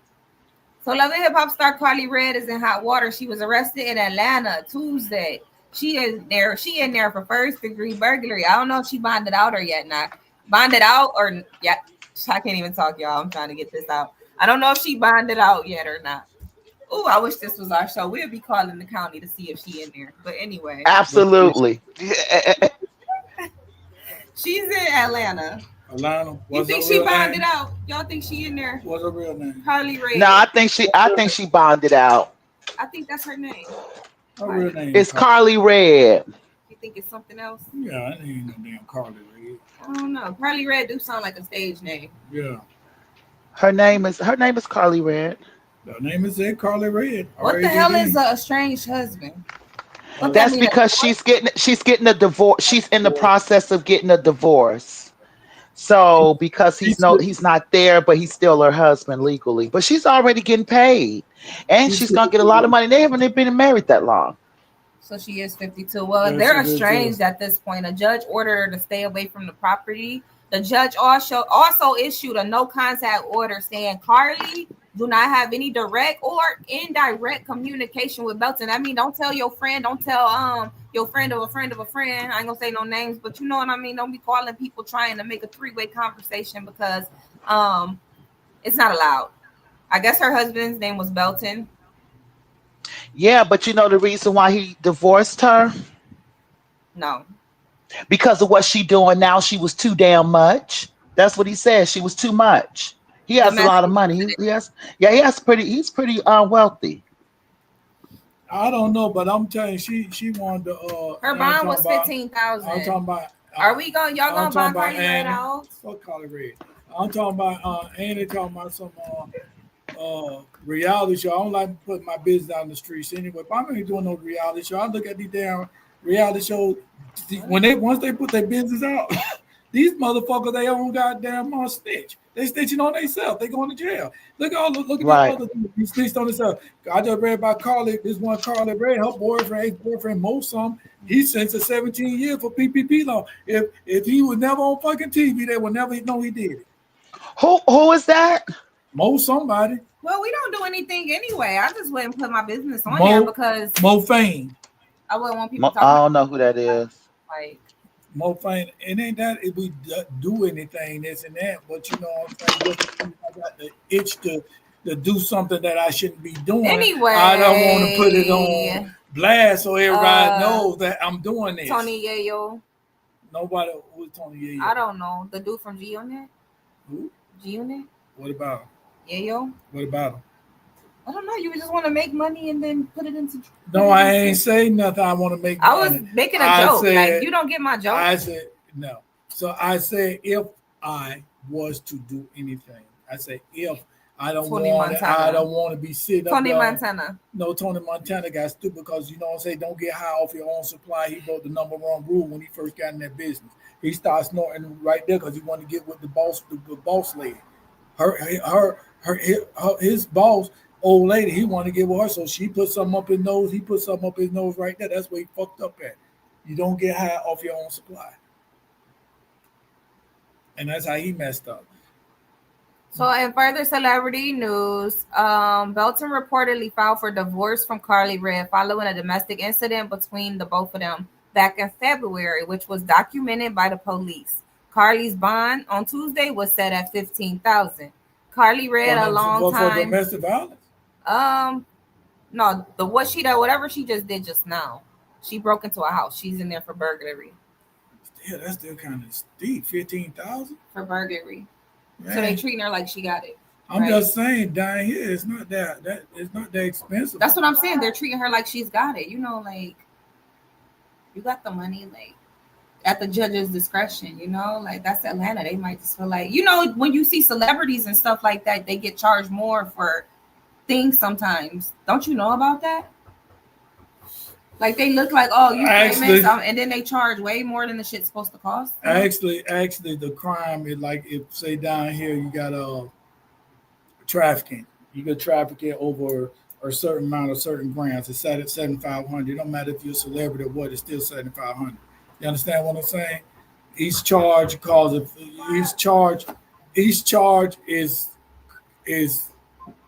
So Love and Hip Hop star Carly Red is in hot water. She was arrested in Atlanta Tuesday. She in there for first degree burglary. I don't know if she bonded out or yet not. Bonded out or yet. I can't even talk, y'all. I'm trying to get this out. I don't know if she bonded out yet or not. Oh, I wish this was our show. We'll be calling the county to see if she in there. But anyway. Absolutely. She's in Atlanta. You think she bonded out? Y'all think she in there? What's her real name? Carly Red. No, I think she bonded out. I think that's her name. Her real name. It's Carly Red. You think it's something else? Yeah, I ain't no damn Carly Red. I don't know. Carly Red do sound like a stage name. Yeah. Her name is Carly Red. Her name is Carly Red. What the hell is a estranged husband? That's because she's getting a divorce. She's in the process of getting a divorce. So because he's not there, but he's still her husband legally. But she's already getting paid, and she's gonna get a lot of money. They haven't been married that long. So she is 52. Well, they're estranged at this point. A judge ordered her to stay away from the property. The judge also issued a no contact order saying Carly do not have any direct or indirect communication with Belton. I mean, don't tell your friend, don't tell your friend of a friend of a friend. I ain't gonna say no names, but you know what I mean. Don't be calling people trying to make a three-way conversation because it's not allowed. I guess her husband's name was Belton. Yeah, but you know the reason why he divorced her? No. Because of what she doing now. She was too damn much. That's what he said. She was too much. He has a lot of money. He's pretty wealthy. I don't know, but I'm telling you, she wanted to. Her bond was $15,000. I'm talking about. Are we going? Y'all gonna buy Carly Red out? Fuck Carly Red. I'm talking about Annie talking about some reality show. I don't like to put my business out in the streets anyway. But I ain't doing no reality show. I look at these damn reality shows once they put their business out. These motherfuckers, they own goddamn snitch. They snitching on themselves. They going to jail. Look at that other dude. He snitched on himself. I just read about Carly. This one Carly Red, her ex-boyfriend, Mosom. He sentenced to 17 years for PPP loan. If he was never on fucking TV, they would never know he did it. Who is that? Mo somebody. Well, we don't do anything anyway. I just wouldn't put my business on there because Mo Fame. I wouldn't want people talking. I don't know who that is. Like Mo Fame. It ain't that if we do anything, this and that, but you know what I'm saying? I got the itch to do something that I shouldn't be doing. Anyway, I don't want to put it on blast so everybody knows that I'm doing this. Tony Yayo. Nobody who's Tony Yayo. I don't know. The dude from G Unit. Who? G Unit. What about him? Yayo. What about him? I don't know. You just want to make money and then put it into. No, I ain't say nothing. I want to make money. I was making a joke. Like, you don't get my joke. I said no. So I said if I was to do anything, I say if I don't want to be sitting Tony up there. Montana. No, Tony Montana got stupid because, you know what I'm saying, don't get high off your own supply. He broke the number one rule when he first got in that business. He started snorting right there because he wanted to get with the boss lady. His boss, old lady, he wanted to get with her, so she put something up his nose. He put something up his nose right there. That's where he fucked up at. You don't get high off your own supply. And that's how he messed up. So in further celebrity news, Belton reportedly filed for divorce from Carly Red following a domestic incident between the both of them back in February, which was documented by the police. Carly's bond on Tuesday was set at $15,000. Carly Red a long time for domestic violence. No, whatever she just did just now. She broke into a house. She's in there for burglary. Yeah, that's still kind of steep. 15,000 for burglary. Man. So they treating her like she got it. I'm just saying, down here, it's not that expensive. That's what I'm saying. They're treating her like she's got it. You know, like you got the money, like at the judge's discretion. You know, like that's Atlanta. They might just feel like, you know, when you see celebrities and stuff like that, they get charged more for things sometimes. Don't you know about that? Like they look like, oh, you famous, and then they charge way more than the shit's supposed to cost. Actually, the crime is like, if say down here you got trafficking. You got trafficking over a certain amount of certain grams. It's set at $7,500. It don't matter if you're a celebrity or what. It's still $7,500. You understand what I'm saying? Each charge is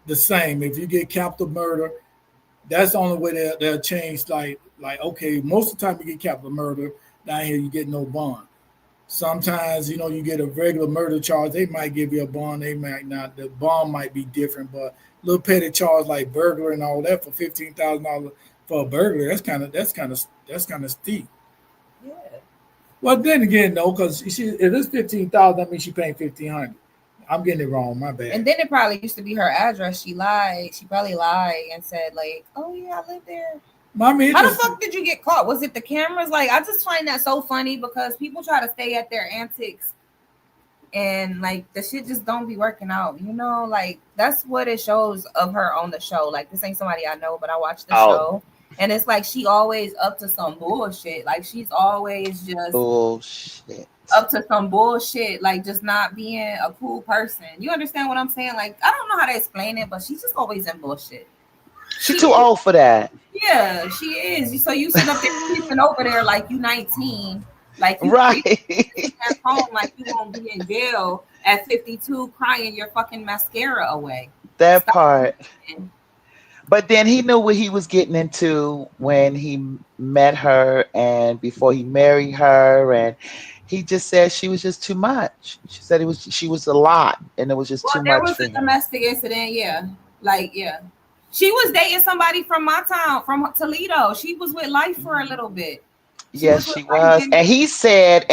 the same. If you get capital murder, that's the only way they'll change. Like, okay, most of the time you get capital murder, down here you get no bond. Sometimes, you know, you get a regular murder charge, they might give you a bond, they might not. The bond might be different, but little petty charge like burglar and all that for $15,000 for a burglar, that's kind of steep. Yeah. Well, then again, though, because if it's $15,000, that means she paying $1,500. I'm getting it wrong. My bad. And then it probably used to be her address. She lied. She probably lied and said, like, "Oh yeah, I live there." Mommy, how the fuck did you get caught? Was it the cameras? Like, I just find that so funny because people try to stay at their antics, and like the shit just don't be working out. You know, like that's what it shows of her on the show. Like, this ain't somebody I know, but I watch the show, and it's like she always up to some bullshit. Like she's always just bullshit. Up to some bullshit, like just not being a cool person. You understand what I'm saying? Like, I don't know how to explain it, but she's just always in bullshit. She's too old for that. Yeah, she is. So you sit up there sleeping over there like you 19, like you right at home, like you won't be in jail at 52 crying your fucking mascara away. That part. But then he knew what he was getting into when he met her and before he married her, and he just said she was just too much. She said she was a lot, and it was just too much. There was a domestic incident, yeah. Like, yeah. She was dating somebody from my town, from Toledo. She was with Life for a little bit. Yes, she was. And he said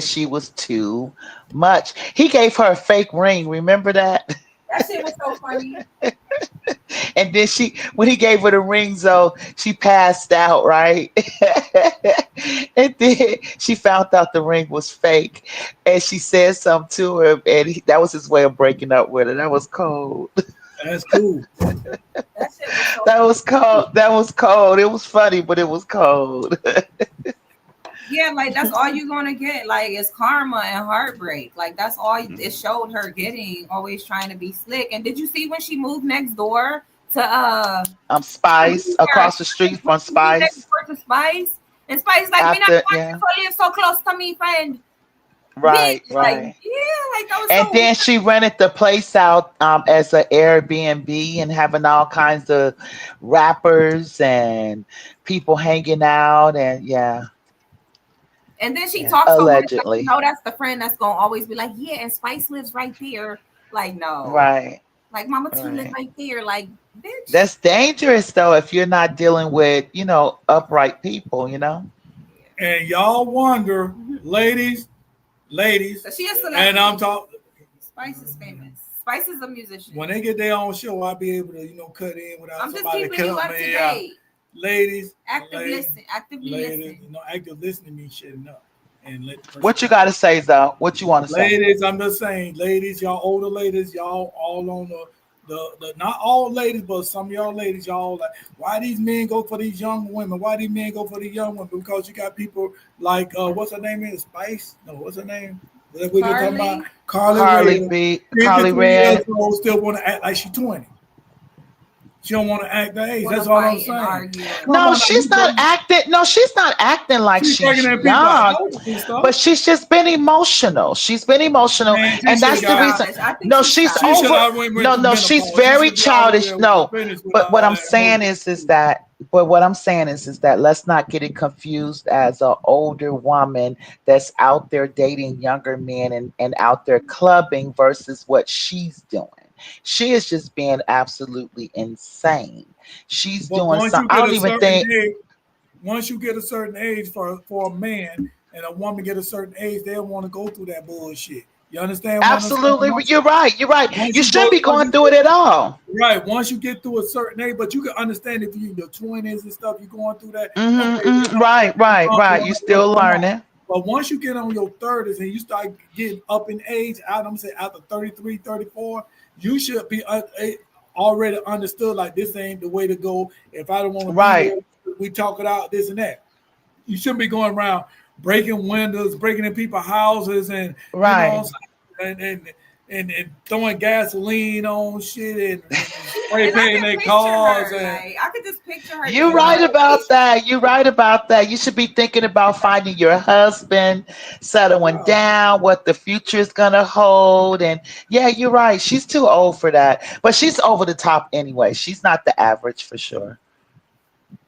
she was too much. He gave her a fake ring. Remember that? That shit was so funny. And then when he gave her the ring, though, she passed out, right? And then she found out the ring was fake, and she said something to him, and that was his way of breaking up with her. That was cold. That's cool. That was cold. That was cold. It was funny, but it was cold. Yeah, like that's all you're gonna get. Like, it's karma and heartbreak. Like, that's all it showed her getting. Always trying to be slick. And did you see when she moved next door to Spice, across the street from Spice? Next door to Spice, and Spice like, me not want you to live so close to me, friend. Right, bitch. right. Like, yeah, like that was. And so then weird. she rented the place out as an Airbnb and having all kinds of rappers and people hanging out, and yeah. And then she talks allegedly. So much, that's the friend that's gonna always be like, yeah, and Spice lives right there. Like, no, right. Like, Mama T lives right there. Like, bitch. That's dangerous though if you're not dealing with, upright people, And y'all wonder, ladies, So she is and I'm talking. Spice is famous. Spice is a musician. When they get their own show, I'll be able to, cut in without I'm just somebody keeping you up to me out. date. Ladies, Actively ladies, listen. active listening means shutting up and let the person What you got to say, though? What you want to say? Ladies, I'm just saying, ladies, y'all older ladies, y'all all on the not all ladies, but some of y'all ladies, y'all like, why these men go for these young women? Why these men go for these young women? Because you got people like what's her name is Spice? No, what's her name? We're just talking about Carly Red. Red. Still want to act like she's 20. She don't want to act that age. Wanna That's all I'm fight and saying. argue. No, she's not acting. No, she's not acting like she's bringing in people young, and stuff. but she's just been emotional. She's been emotional, Man, she and that's should've the got- reason. I think No, she's she's childish. She over. should've went No, through no, she's menopause. She very should be out childish. there No, finished with but what all I'm that saying movie. is that. But what I'm saying is that let's not get it confused as an older woman that's out there dating younger men and out there clubbing versus what she's doing. She is just being absolutely insane. She's But doing something. I don't even think. once you get a certain age for a man and a woman get a certain age, they don't want to go through that bullshit. You understand what I'm saying? Absolutely, you're right. You're right. Once You shouldn't be going once through it at all. Right. Once you get through a certain age, but you can understand if you're in your 20s and stuff, you're going through that. Right. You're still learning. But once you get on your 30s and you start getting up in age, I'm gonna say after 33, 34, you should be already understood like this ain't the way to go. If I don't want to be here, we talk it out, this and that. You shouldn't be going around breaking windows, breaking in people's houses, and and throwing gasoline on shit and spray painting their cars. I could just picture her. You're right about that. You're right about that. You should be thinking about finding your husband, settling down, what the future is gonna hold. And yeah, you're right. She's too old for that. But she's over the top anyway. She's not the average for sure.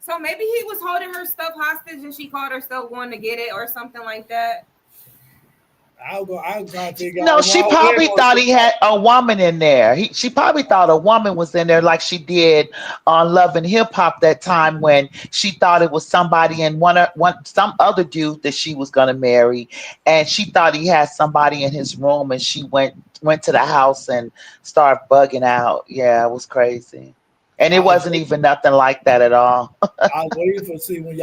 So maybe he was holding her stuff hostage and she called herself going to get it or something like that. I'll try to figure out. No, she probably thought he had a woman in there. She probably thought a woman was in there, like she did on Love and Hip Hop that time when she thought it was somebody and some other dude that she was gonna marry, and she thought he had somebody in his room, and she went to the house and started bugging out. Yeah, it was crazy, and it wasn't even nothing like that at all. I was waiting to see when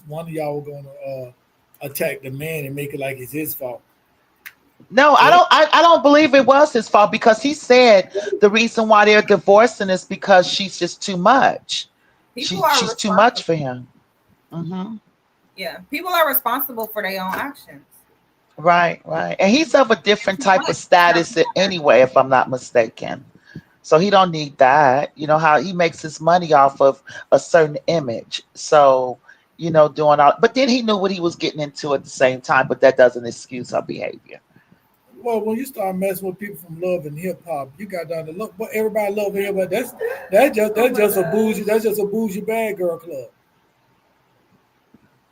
one of y'all were gonna attack the man and make it like it's his fault. No, I don't believe it was his fault because he said the reason why they're divorcing is because she's just too much. She's too much for him. Mm-hmm. Yeah, people are responsible for their own actions. Right. And he's of a different type of status anyway, if I'm not mistaken. So he don't need that. You know how he makes his money off of a certain image. So doing all, but then he knew what he was getting into at the same time, but that doesn't excuse her behavior. Well, when you start messing with people from Love and Hip Hop, you got down to look, but everybody love hip hop. That's just a bougie bad girl club.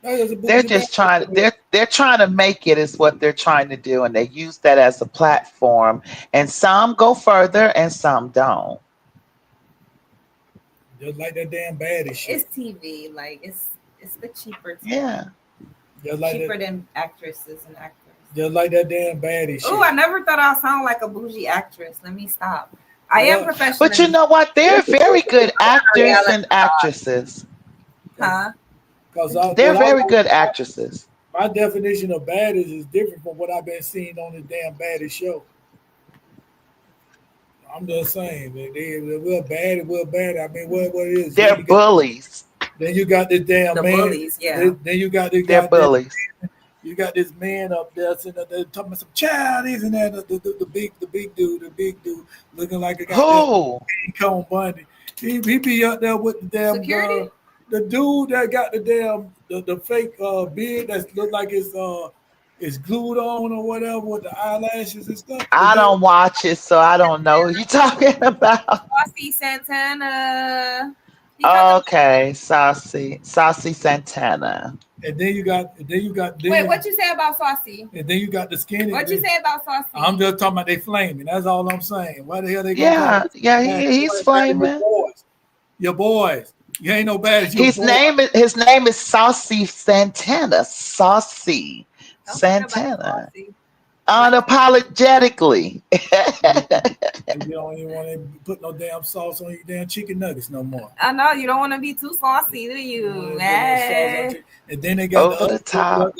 They're trying to make it is what they're trying to do, and they use that as a platform. And some go further and some don't. Just like that damn baddie shit. It's TV, like it's the cheaper. Yeah. Cheaper than actresses and actors. Just like that damn baddie shit. Oh, I never thought I'd sound like a bougie actress. Let me stop. I am professional. But you know what? They're very good actors and actresses. Huh? They're very good actresses. My definition of baddies is different from what I've been seeing on this damn baddie show. I'm just saying, we're bad. I mean, what it is? They're bullies. Then you got this damn man. Bullies, yeah. Then you got this. They're bullies. You got this man up there sitting up there talking about some child, isn't that the big dude looking like a guy. Who? Cone Bundy. He be up there with the damn security. The dude that got the damn the fake beard that look like it's glued on or whatever with the eyelashes and stuff. I don't watch it, so I don't know who you're talking about. Saucy Santana. Okay, Saucy Santana. And then you got. Wait, what you say about Saucy? And then you got the skinny. What you say about Saucy? I'm just talking about they flaming. That's all I'm saying. Why the hell they? He's flaming. Your boys. You ain't no bad. His name is Saucy Santana. Saucy Santana. Unapologetically. And you don't even want to put no damn sauce on your damn chicken nuggets no more. I know you don't want to be too saucy, do you? Hey. And then they got Over the top.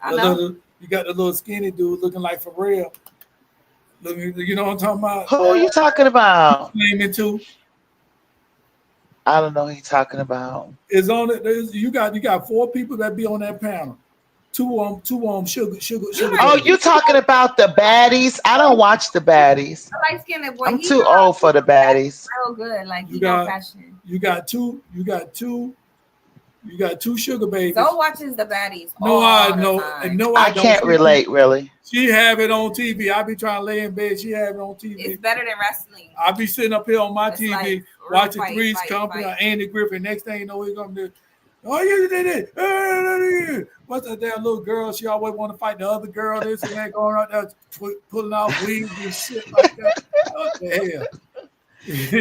You got the little skinny dude looking like Pharrell. You know what I'm talking about? Who are you talking about? Naming too. I don't know who you're talking about. It's on it. You got 4 people that be on that panel. Two of them sugar. Oh, you talking about the baddies? I don't watch the baddies. The light-skinned boy. I'm too old for the baddies. Real good, like you got passion. You got two sugar babies. Zoe watches the baddies. I can't relate really. She have it on TV. I be trying to lay in bed. She have it on TV. It's better than wrestling. I be sitting up here on my TV like watching Three's Company or Andy Griffin. Next thing you know, he's gonna do. Oh, you did it. What's that damn little girl? She always want to fight the other girl. This and that, going out there pulling out weeds and shit like that. What the hell?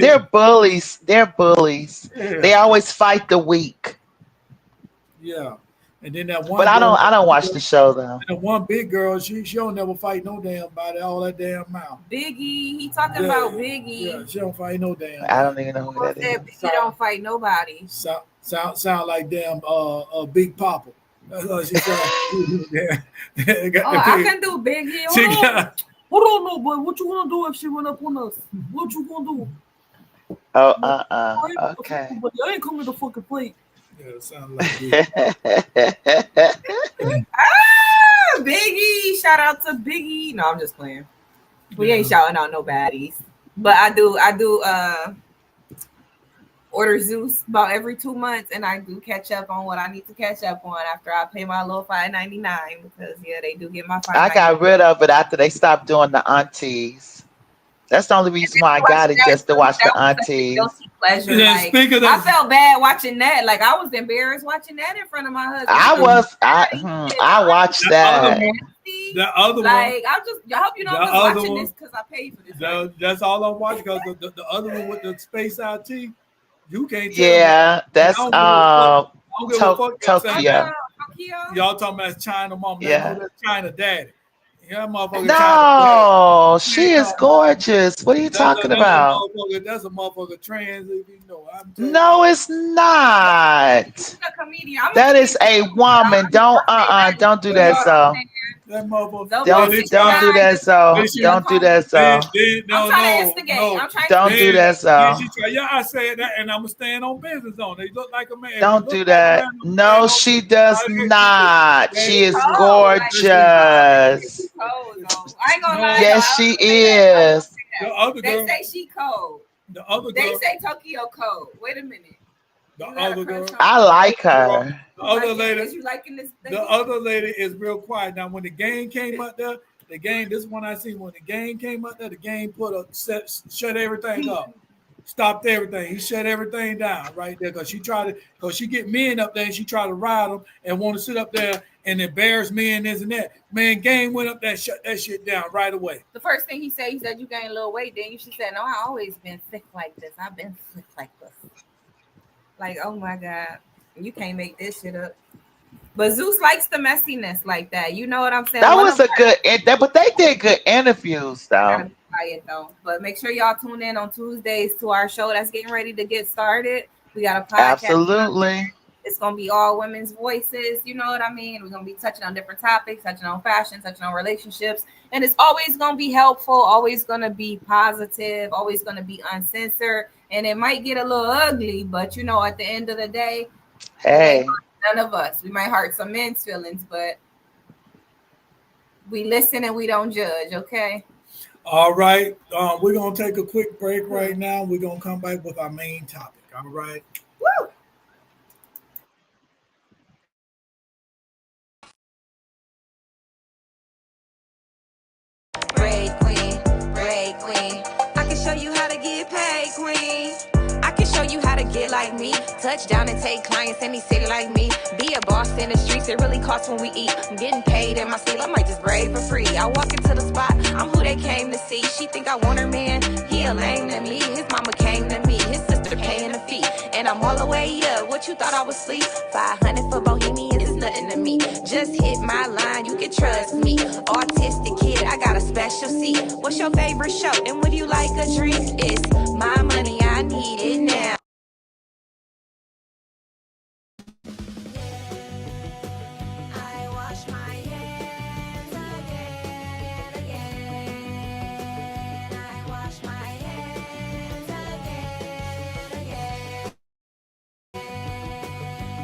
They're bullies. Yeah. They always fight the weak. Yeah. And then that one. But I don't watch the show though. And one big girl, she don't never fight no damn body, all that damn mouth. Biggie, he talking about Biggie. Yeah, she don't fight no damn. I don't even know who that is. Biggie don't fight nobody. Sound like damn Big Papa. That's what she said. I can do Biggie. Hold on, no, boy. What you gonna do if she run up on us? What you gonna do? Oh, okay. I ain't coming to fucking plate. Yeah, it sounds like Biggie! Shout out to Biggie. No, I'm just playing. We ain't shouting out no baddies, but I do order Zeus about every 2 months, and I do catch up on what I need to catch up on after I pay my little $5.99 because they do get my $5.99. I got rid of it after they stopped doing the aunties. That's the only reason why I got it, just to watch the aunties. Pleasure. Like, I felt bad watching that. Like I was embarrassed watching that in front of my husband. I watched that. The other one. Like I hope you know I'm watching this because I paid for this. That's all I'm watching because the other one with the space IT, you can't tell. Yeah, that's Tokyo. Y'all talking about China mom? Yeah, that's China daddy. Yeah, motherfucker. No, she is gorgeous. What are you talking about? That's a motherfucker trans. You know, no, it's not. That is a woman. Don't do that, so. That motherfucker. Don't do that, so. Don't do that, so. I'm trying to instigate. Don't do that, so. Yeah, I said that, and I'm staying on business on it. They look like a man. Don't do that. No, she does not. She is gorgeous. I ain't gonna lie. Yes, she is. They say she cold. The other girl. They say Tokyo cold. Wait a minute. The other girl. I like her. The other lady. Is you liking this thing? The other lady is real quiet. Now, when the game came out there, this one I seen when the game came out there, the game shut everything up. Stopped everything. He shut everything down right there because she get men up there and she tried to ride them and want to sit up there and embarrass me and this and that. Man, game went up there and shut that shit down right away. The first thing he said you gained a little weight. Then she said, no, I always been thick like this. I've been thick like this. Like, oh my God, you can't make this shit up. But Zeus likes the messiness like that. You know what I'm saying? That was a good, but they did good interviews though. But make sure y'all tune in on Tuesdays to our show that's getting ready to get started. We got a podcast. Absolutely. It's going to be all women's voices. You know what I mean? We're going to be touching on different topics, touching on fashion, touching on relationships. And it's always going to be helpful, always going to be positive, always going to be uncensored. And it might get a little ugly, but you know, at the end of the day, hey, none of us. We might hurt some men's feelings, but we listen and we don't judge, okay? All right. We're going to take a quick break right now. We're going to come back with our main topic. All right. Woo! Braid queen. I can show you how to get paid, queen. I can show you how to get like me. Touch down and take clients in the city like me. Be a boss in the streets, it really costs when we eat. I'm getting paid in my sleep, I might just braid for free. I walk into the spot, I'm who they came to see. She think I want her man, he a lame to me. His mama came to me, his sister paying the fee. And I'm all the way up, what you thought I was asleep? 500 for Bohemian is nothing to me. Just hit my line, you can trust me. Autistic kid, I got a special seat. What's your favorite show? And would you like a drink? It's my money, I need it now. I wash my hands again and again. I wash my hands again and again.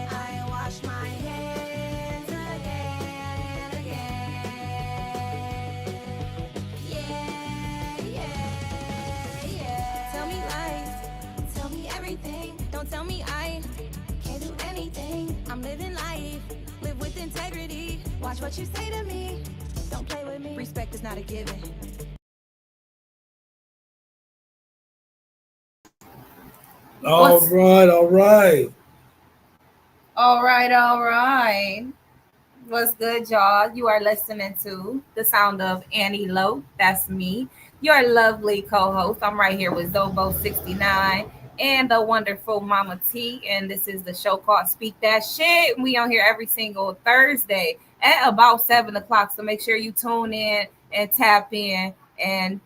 I wash my hands again and again. Yeah. Tell me lies, tell me everything. Don't tell me I can't do anything. I'm living life, live with integrity. Watch what you say to me. Don't play with me. Respect is not a given. All right, all right. All right, all right. What's good, y'all? You are listening to the sound of Annie Lowe. That's me, your lovely co-host. I'm right here with Zobo69 and the wonderful Mama T. And this is the show called Speak That Shit. We on here every single Thursday at about 7 o'clock. So make sure you tune in and tap in and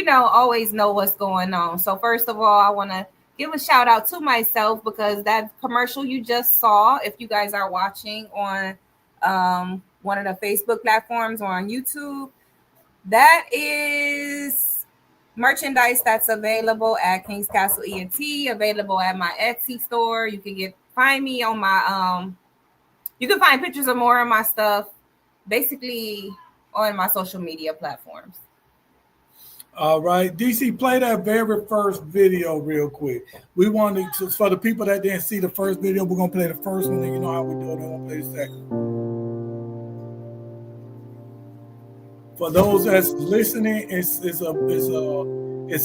always know what's going on. So first of all, I want to give a shout out to myself because that commercial you just saw, if you guys are watching on one of the Facebook platforms or on YouTube, that is merchandise that's available at King's Castle ENT, available at my Etsy store. You can find me on my you can find pictures of more of my stuff basically on my social media platforms. All right, DC, play that very first video real quick. We wanted to, for the people that didn't see the first video, we're gonna play the first one, and you know how we do it. We're gonna play the second. For those that's listening, it's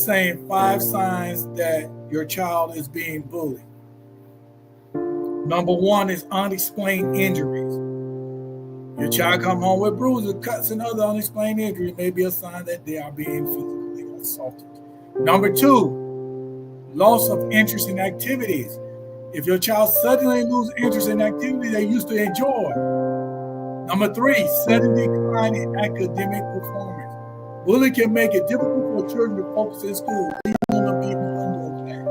saying 5 signs that your child is being bullied. Number 1 is unexplained injuries. Your child come home with bruises, cuts, and other unexplained injuries may be a sign that they are being physically assaulted. Number 2, loss of interest in activities. If your child suddenly loses interest in activities they used to enjoy. Number 3, sudden decline in academic performance. Bullying can make it difficult for children to focus in school, even them being under attack.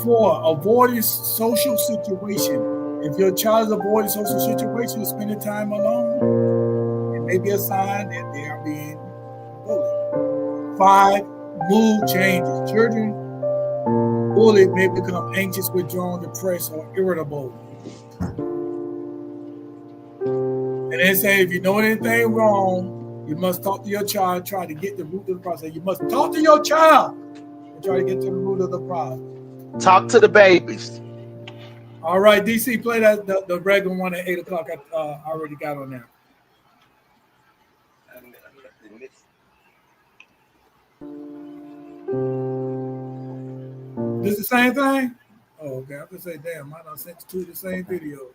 4, avoiding social situation. If your child is avoiding social situations, spending time alone, it may be a sign that they are being bullied. 5, mood changes. Children bullied may become anxious, withdrawn, depressed, or irritable. And they say if you know anything wrong, you must talk to your child, try to get the root of the problem. You must talk to your child and try to get to the root of the problem. Talk to the babies. All right, DC, play that the regular one at 8 o'clock. I already got on there. This the same thing? Oh, okay. I'm gonna say, damn, I done sent two the same video.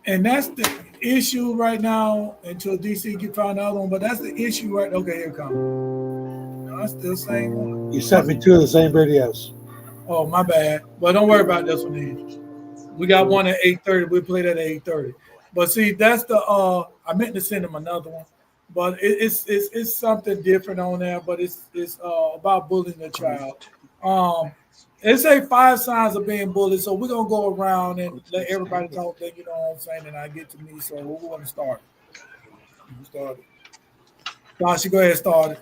And that's the issue right now until DC can find another one. But that's the issue right. Okay, here it comes. No, it's still the same one. You sent me 2 of the same videos. Oh, my bad. Well, don't worry about this one then. We got one at 8:30. We played at 8:30. But see, that's the I meant to send him another one, but it's something different on there. But it's about bullying a child. It say 5 signs of being bullied, so we're gonna go around and let everybody talk. Then you know what I'm saying, and I get to me. So we're gonna start. You started. Tasha, go ahead and start it.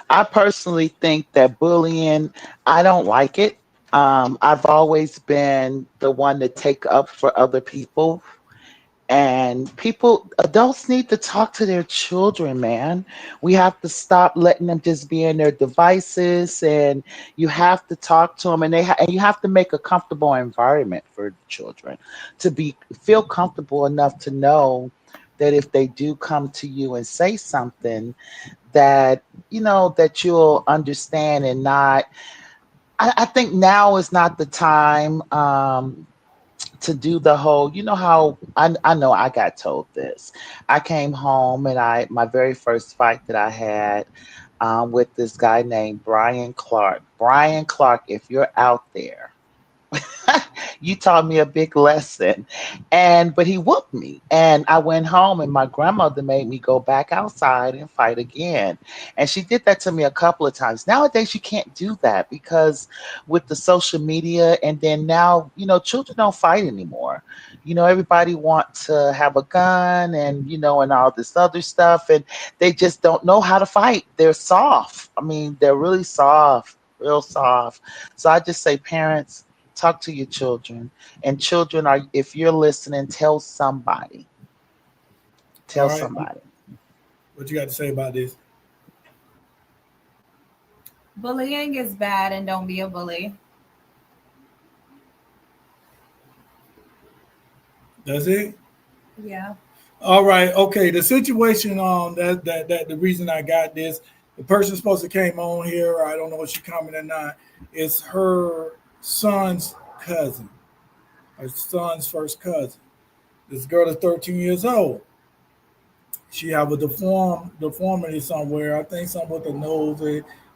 I personally think that bullying, I don't like it. I've always been the one to take up for other people. And adults need to talk to their children, man. We have to stop letting them just be in their devices, and you have to talk to them, and and you have to make a comfortable environment for children to feel comfortable enough to know that if they do come to you and say something, that that you'll understand and not. I think now is not the time. To do the whole, how I know I got told this. I came home and my very first fight that I had, with this guy named Brian Clark. Brian Clark, if you're out there, you taught me a big lesson. And but he whooped me. And I went home and my grandmother made me go back outside and fight again. And she did that to me a couple of times. Nowadays you can't do that because with the social media and then now, children don't fight anymore. Everybody wants to have a gun and and all this other stuff and they just don't know how to fight. They're soft. I mean, they're really soft, real soft. So I just say parents talk to your children and children are if you're listening tell somebody All tell right. somebody What you got to say about this? Bullying is bad and don't be a bully. That's it. Yeah. All right. Okay. The situation that the reason I got this, the person supposed to came on here, I don't know if she coming or not, is her son's cousin, her son's first cousin. This girl is 13 years old. She have a deformity somewhere. I think something with the nose.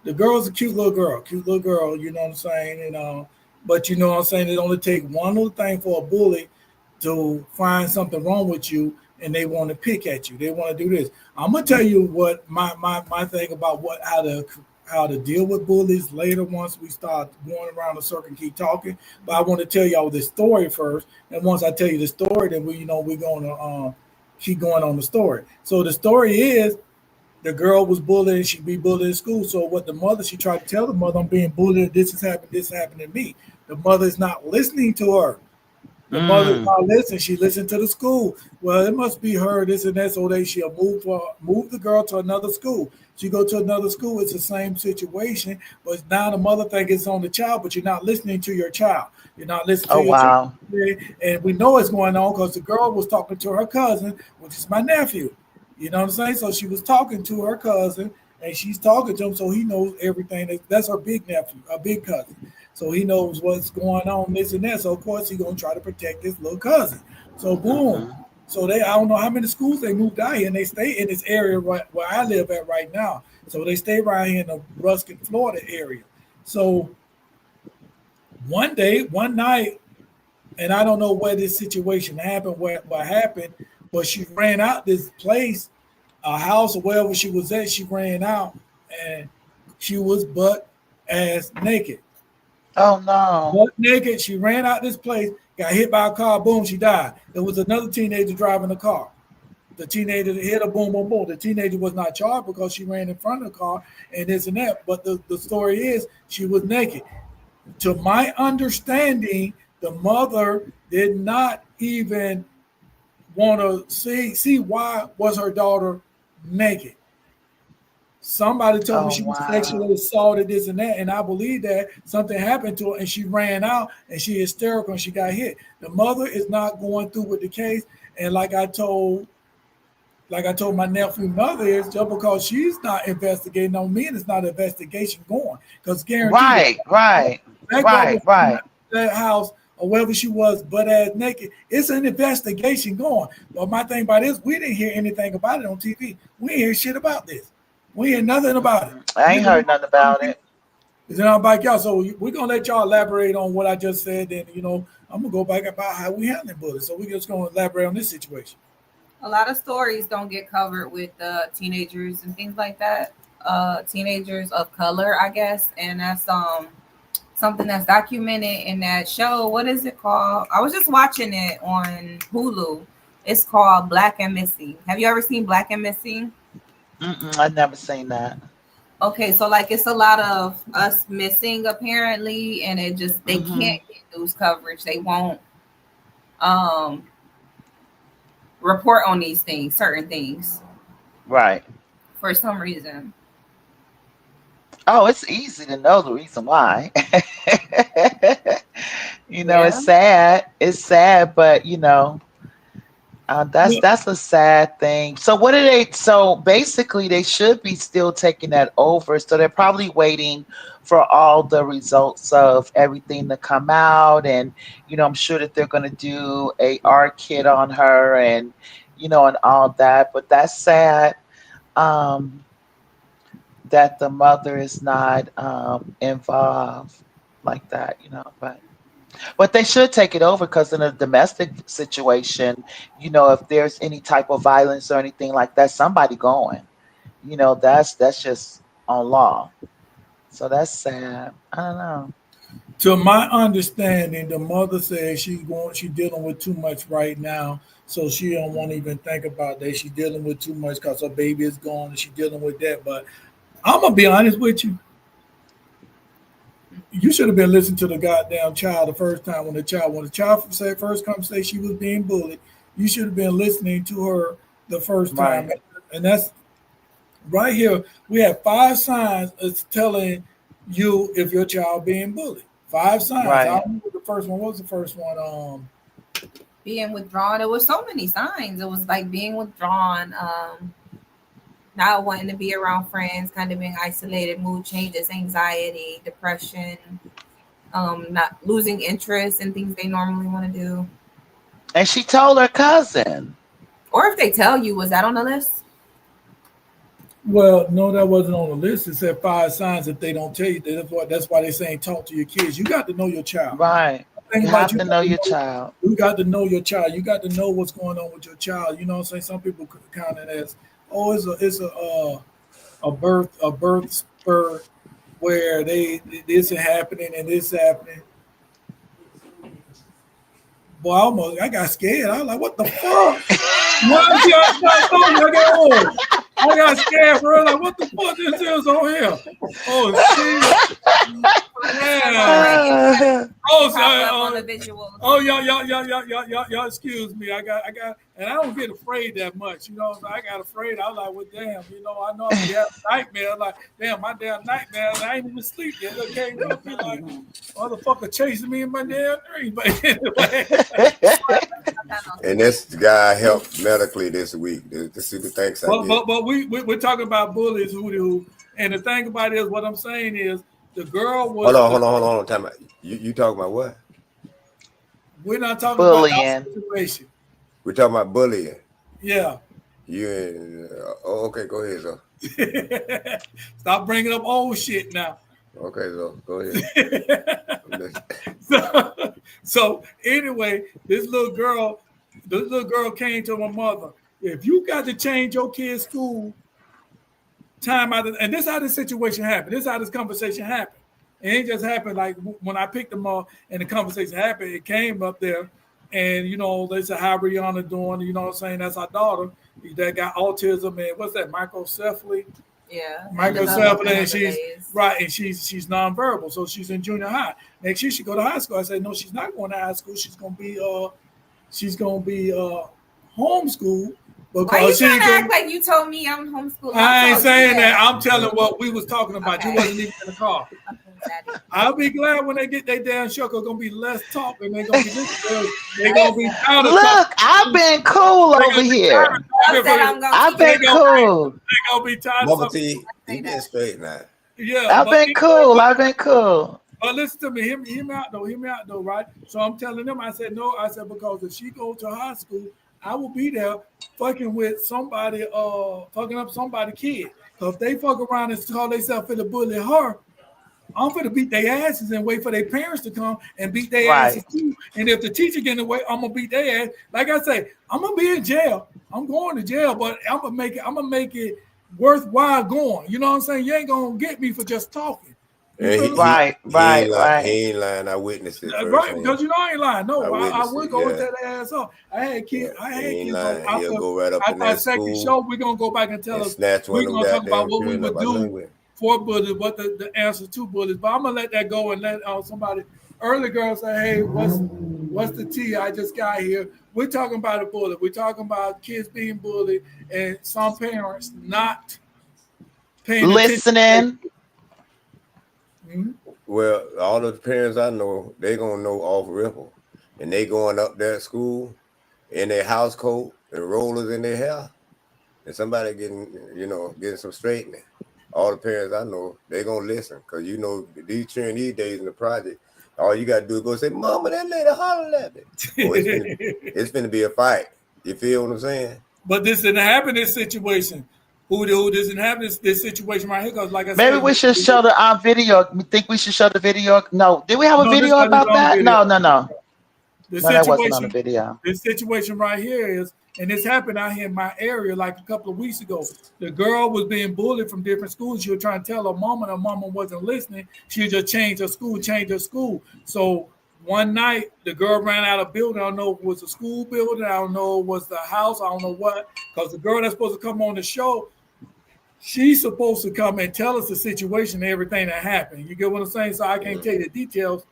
The girl's a cute little girl. You know what I'm saying? But you know what I'm saying. It only take one little thing for a bully to find something wrong with you, and they want to pick at you. They want to do this. I'm gonna tell you what my thing about what how to deal with bullies later once we start going around the circle and keep talking. But I want to tell y'all this story first, and once I tell you the story, then we're gonna keep going on the story. So the story is the girl was bullied and she be bullied in school. So what the mother, she tried to tell the mother, I'm being bullied, this has happened to me. The mother is not listening to her. The mother's mm. not listening. She listened to the school. Well, it must be her, this and that. So she'll move the girl to another school. She go to another school. It's the same situation, but now the mother think it's on the child, but you're not listening to your child. You're not listening Oh to your child. wow. And we know it's going on because the girl was talking to her cousin, which is my nephew. You know what I'm saying? So she was talking to her cousin, and she's talking to him, so he knows everything. That's her big nephew, her big cousin. So he knows what's going on, this and that. So of course he's gonna try to protect his little cousin. So boom. Hmm. So I don't know how many schools they moved out here, and they stay in this area right where I live at right now. So they stay right here in the Ruskin, Florida area. So one night, and I don't know where this situation happened, what happened, but she ran out this place, a house or wherever she was at. She ran out, and she was butt ass naked. Oh no. Butt naked. She ran out this place, got hit by a car, boom, she died. There was another teenager driving the car. The teenager hit her, boom, boom, boom. The teenager was not charged because she ran in front of the car and this and that. But the story is she was naked. To my understanding, the mother did not even want to see why was her daughter naked. Somebody told me Oh she was wow. sexually assaulted, this and that, and I believe that something happened to her, and she ran out, and she hysterical, and she got hit. The mother is not going through with the case, and like I told my nephew mother is just because she's not investigating on me, and it's not an investigation going, because guaranteed Right, right, that girl right, was in right. that house or wherever she was, butt ass naked. It's an investigation going. But my thing about this, we didn't hear anything about it on TV. We didn't hear shit about this. We hear nothing about it. I ain't heard nothing about it. It's not about y'all. So we're gonna let y'all elaborate on what I just said, and I'm gonna go back about how we handling bullets. So we're just gonna elaborate on this situation. A lot of stories don't get covered with teenagers and things like that. Teenagers of color, I guess, and that's something that's documented in that show. What is it called? I was just watching it on Hulu. It's called Black and Missing. Have you ever seen Black and Missing? Mm-mm, I've never seen that. Okay, so like it's a lot of us missing apparently, and it just they Hmm. can't get news coverage. They won't um report on these things, certain things, Right. for some reason. Oh, it's easy to know the reason why. Yeah. It's sad. It's sad, but Well, that's a sad thing. So what are they? So basically, they should be still taking that over. So they're probably waiting for all the results of everything to come out, and I'm sure that they're going to do a R kit on her, and and all that. But that's sad. Um, that the mother is not involved like that, but they should take it over because in a domestic situation, if there's any type of violence or anything like that, somebody going, that's just on law. So that's sad. I don't know. To my understanding, the mother says she's dealing with too much right now, so she don't want to even think about that. She's dealing with too much because her baby is gone, and she's dealing with that. But I'm gonna be honest with you. You should have been listening to the goddamn child the first time when the child said first come say she was being bullied. You should have been listening to her the first time, Right. and that's right here. We have 5 signs it's telling you if your child being bullied. 5 signs. I Right. don't remember the first one. What was the first one? Being withdrawn. There was so many signs. It was like being withdrawn, not wanting to be around friends, kind of being isolated, mood changes, anxiety, depression, not losing interest in things they normally want to do. And she told her cousin. Or if they tell you, was that on the list? Well, no, that wasn't on the list. It said 5 signs that they don't tell you. That's why they're saying talk to your kids. You got to know your child. Right. Think You about have to know your child. You got to know your child. You got to know what's going on with your child. You know what I'm saying? Some people count it as, oh, it's a birth spurt where this is happening and this happening. Boy, I got scared. I was like, what the fuck? I got scared, bro. Like, what the fuck this is on here? Oh, shit. Yeah. Y'all excuse me. I got, and I don't get afraid that much. I got afraid. I was like, well, damn, I know I'm having nightmares. Like, damn, my damn nightmares. I ain't even sleep yet. Okay, be like, motherfucker chasing me in my damn dream. But anyway. And this guy helped medically this week. This is the thanks I did. But we're talking about bullies, who, and the thing about it is, what I'm saying is, the girl was. Hold on. Time out. You talking about what? We're not talking bullying. About our situation. We're talking about bullying. Yeah. Okay, go ahead, so. Stop bringing up old shit now. Okay, so go ahead. so anyway, this little girl came to my mother. If you got to change your kid's school time out, and this is how this situation happened. This is how this conversation happened. It ain't just happened like when I picked them up and the conversation happened. It came up there, and they said, "How Brianna doing?" You know what I'm saying? That's our daughter that got autism and what's that? Microcephaly. Yeah, Microcephaly, and she's nonverbal, so she's in junior high. Next year she go to high school. I said, no, she's not going to high school. She's gonna be homeschooled. Why you trying to act like you told me I'm homeschooled? I ain't saying that. I'm telling what we was talking about. Okay. You wasn't even in the car. I'll be glad when they get their damn show. It's gonna be less talk, and they're gonna be they're gonna be tired of Look, talking. I've been cool over here. I've been cool. They're gonna be tired Mama of T, you been straight now. Yeah, I've been cool. But listen to me, hear me out though, right? So I'm telling them, I said because if she go to high school, I will be there fucking with somebody, fucking up somebody's kid. Because if they fuck around and call themselves for the bully her, I'm finna beat their asses and wait for their parents to come and beat their asses too. And if the teacher get in the way, I'm gonna beat their ass. Like I say, I'm gonna be in jail. I'm going to jail, but I'm gonna make it worthwhile going. You know what I'm saying? You ain't gonna get me for just talking. Right. He ain't lying. I witnessed it. Right, because I ain't lying. No, I would go and tear their ass up. I had kids. He'll go right up in that second school. show, we're gonna go back and tell us. We're gonna talk about what we would do for bullies, what the answer to bullies. But I'm gonna let that go and let somebody. Early girl say, "Hey, what's the tea? I just got here." We're talking about a bully. We're talking about kids being bullied and some parents not paying listening. Mm-hmm. Well, all the parents I know, they gonna know off Ripple, and they going up there at school in their house coat and rollers in their hair, and somebody getting some straightening. All the parents I know, they gonna listen, because these children these days in the project, all you gotta do is go say, "Mama, that lady holler at me." It's gonna be a fight. You feel what I'm saying? But this didn't happen in this situation. who doesn't have this situation right here. Because like I Maybe said, we should show the video. You think we should show the video? No. Did we have a no, this video wasn't about on that? video. No. No, The that wasn't on the situation, video. this situation right here is, and this happened out here in my area like a couple of weeks ago. The girl was being bullied from different schools. She was trying to tell her mama wasn't listening. She just changed her school. So one night, the girl ran out of building. I don't know if it was a school building. I don't know if it was the house. I don't know what. Because the girl that's supposed to come on the show, she's supposed to come and tell us the situation and everything that happened. You get what I'm saying? So I can't tell you the details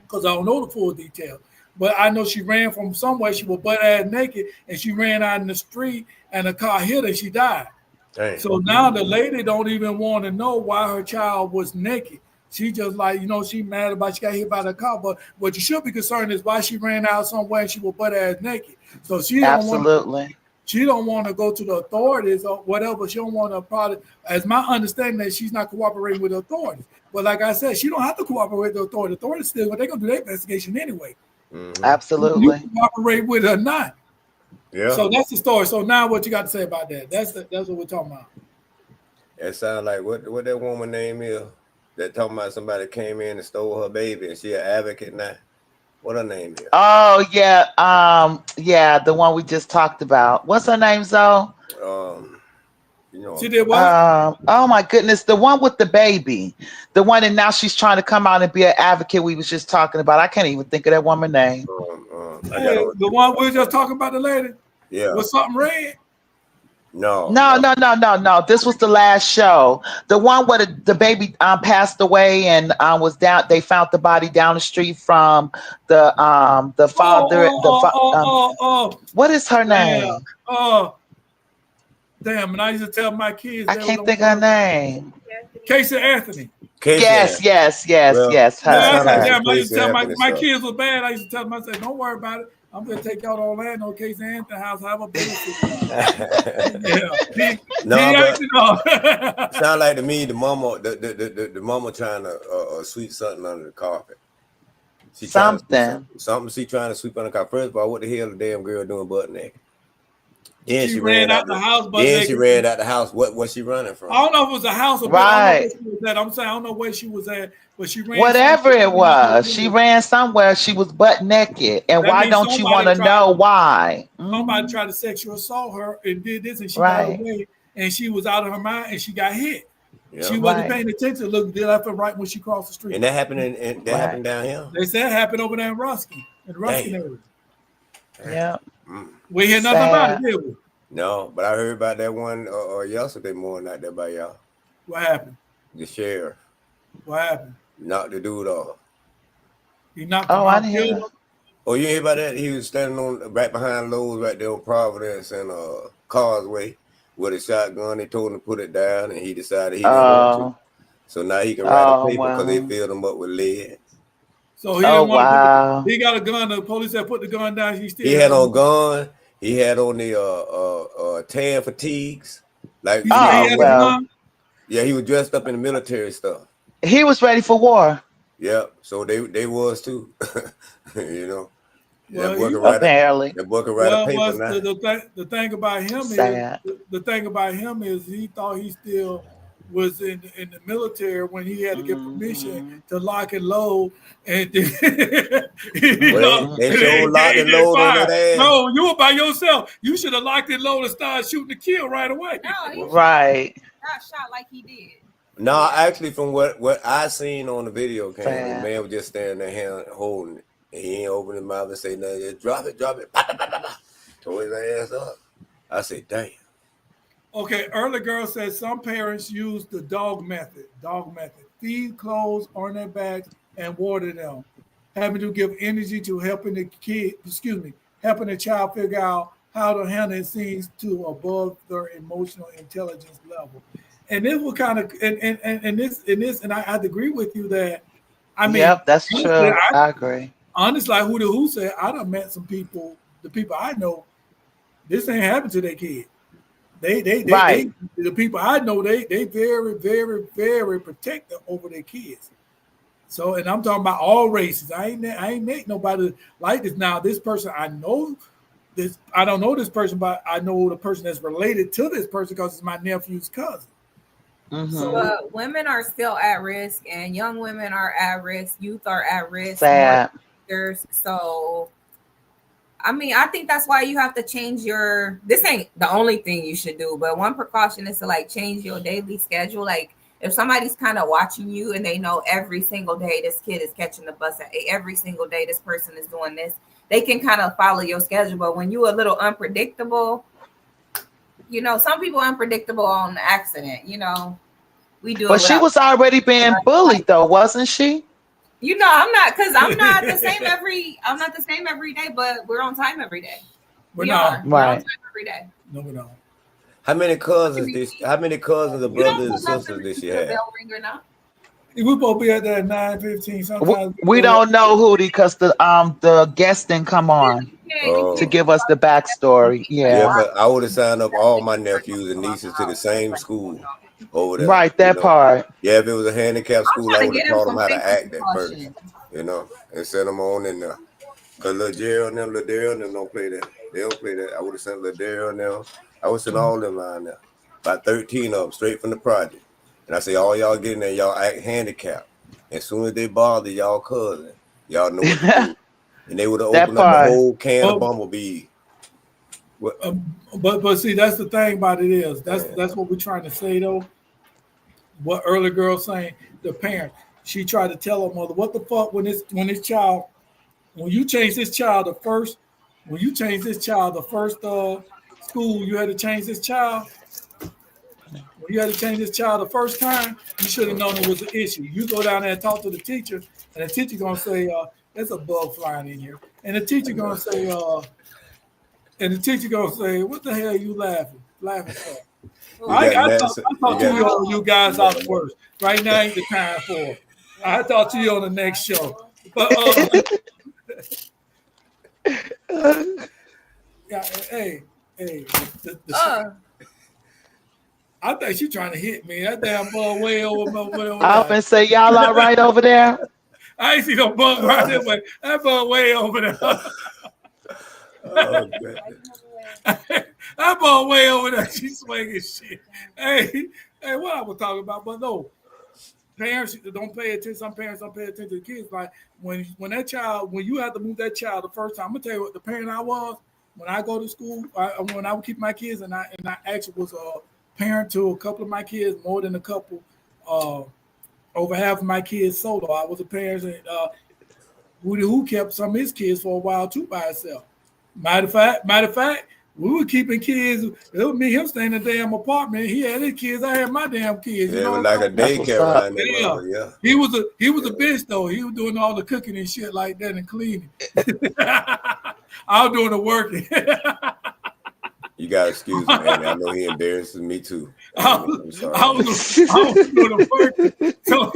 because I don't know the full details. But I know she ran from somewhere. She was butt ass naked, and she ran out in the street, and a car hit her. And she died. Dang. So now the lady don't even want to know why her child was naked. She just like, she mad about she got hit by the car. But what you should be concerned is why she ran out somewhere and she was butt ass naked. So she don't want to go to the authorities or whatever. She don't want to probably, as my understanding that she's not cooperating with the authorities. But like I said, she don't have to cooperate with the authorities. The authorities still, but they're gonna do their investigation anyway. Mm-hmm. Absolutely. You cooperate with it or not. Yeah. So that's the story. So now what you got to say about that? That's what we're talking about. It sounds like what that woman name is that talking about somebody came in and stole her baby and she an advocate now. What her name is? Oh yeah, the one we just talked about. What's her name, Zoe? She did what? Oh my goodness, the one with the baby, the one, and now she's trying to come out and be an advocate. We was just talking about. I can't even think of that woman's name. The one we were just talking about, the lady. Yeah. Was something red? No. This was the last show. The one where the baby passed away and was down. They found the body down the street from the father. What is her name? Damn, and I used to tell my kids. I can't think her name. Casey Anthony. Yes. Her. Damn, I used to tell my kids were bad. I used to tell them, I said, don't worry about it. I'm gonna take y'all to Orlando, Casey Anthony house, have a baby. Sound like to me the mama, the mama trying to sweep something under the carpet. She trying to sweep under the carpet. First of all, what the hell the damn girl doing butt naked? Then she ran out the house. Then she ran out the house. What was she running from? I don't know if it was a house or right. I'm saying I don't know where she was at, but she ran. Whatever it was, she ran somewhere. She was butt naked, and why don't you want to know why? Somebody tried to sexual assault her and did this, and she got away, and she was out of her mind, and she got hit. Yep. She wasn't paying attention. Look, they left her right when she crossed the street. And that happened happened down here. They said it happened over there in Ruskin area. Yeah. We hear nothing about it, did we? No, but I heard about that one yesterday morning out there by y'all. What happened? The sheriff. What happened? Knocked the dude off. He knocked him off. I didn't hear that. Oh, you hear about that? He was standing right behind Lowe's right there on Providence and Causeway with a shotgun. They told him to put it down, and he decided he didn't want to. So now he can write a paper because they filled him up with lead. So he didn't want to he got a gun. The police had put the gun down. He had on gun. He had on the tan fatigues. Like yeah, he was dressed up in the military stuff. He was ready for war. Yeah, so they was too. You know. Well, apparently. The book write a paper now. The thing about him sad. The thing about him is he thought he still was in the military when he had to get permission to lock and load, and they showed lock and load on that ass. No, you were by yourself. You should have locked and loaded and started shooting to kill right away. No, right. Not shot like he did. No, actually, from what I seen on the video camera, the man was just standing there hand holding it. And he ain't open his mouth and say nothing. Just drop it. Tore his ass up. I said, damn. Okay, early girl says some parents use the dog method. Feed clothes on their backs and water them, having to give energy to helping the child figure out how to handle things to above their emotional intelligence level. And this will kind of and I agree with you that yep, that's true. I agree. Honestly, like who said, I done met some people, the people I know, this ain't happened to their kid. They the people I know, they very, very, very protective over their kids. So, and I'm talking about all races. I ain't met nobody like this. Now, this person I know this. I don't know this person, but I know the person that's related to this person because it's my nephew's cousin. Mhm. But women are still at risk, and young women are at risk. Youth are at risk. Sad. So, I mean, I think that's why you have to change your. This ain't the only thing you should do, but one precaution is to like change your daily schedule. Like, if somebody's kind of watching you and they know every single day this kid is catching the bus, every single day this person is doing this, they can kind of follow your schedule. But when you're a little unpredictable, you know, some people are unpredictable on accident, you know. We do. But she was already being bullied though, wasn't she? You know, I'm not the same every day, but we're on time every day. We're on time every day. No, we don't. How many cousins or brothers and sisters did she have? We're supposed to be at that 9:15. Sometimes we don't know, Hootie, because the guest didn't come on to give us the backstory. Yeah, but I would have signed up all my nephews and nieces to the same school over there. Right, that part. Yeah, if it was a handicap school, I would have taught them how to act at first, you know, and sent them on in there. Because Ladero and them don't play that. They don't play that. I would have sent Ladero and them. I would send all them line there. About 13 of them straight from the project. And I say, all y'all get in there, y'all act handicapped. As soon as they bother y'all cousin, y'all know what to do. And they would have opened up a whole can of bumblebee. But see, that's the thing about it is that's what we're trying to say though. What early girl saying, the parent, she tried to tell her mother, what the fuck when you change this child the first school, you had to change this child. When you had to change this child the first time, you should have known it was an issue. You go down there and talk to the teacher, and the teacher gonna say, there's a bug flying in here. And the teacher gonna say, what the hell are you laughing for? I talk to you guys out first. Right now ain't the time for it. I'll talk to you on the next show. But yeah, hey, I think she's trying to hit me. That damn bug way over my way over. I often say, y'all all right over there? I ain't see no bug right there, but that bug way over there. That bug way over there. She's swinging shit. Hey, what I was talking about, but no. Parents don't pay attention. Some parents don't pay attention to the kids. Like when you have to move that child the first time, I'm gonna tell you what the parent I was when I go to school. When I would keep my kids, and I actually was a parent to a couple of my kids, more than a couple. Over half of my kids solo. I was a parent who kept some of his kids for a while too by himself. Matter of fact, we were keeping kids. It was me, him staying in the damn apartment. He had his kids. I had my damn kids. Yeah, it was like a daycare. Yeah. He was a bitch though. He was doing all the cooking and shit like that and cleaning. I was doing the working. You gotta excuse me, man. I know he embarrasses me too. I'm sorry. I was doing the working. So,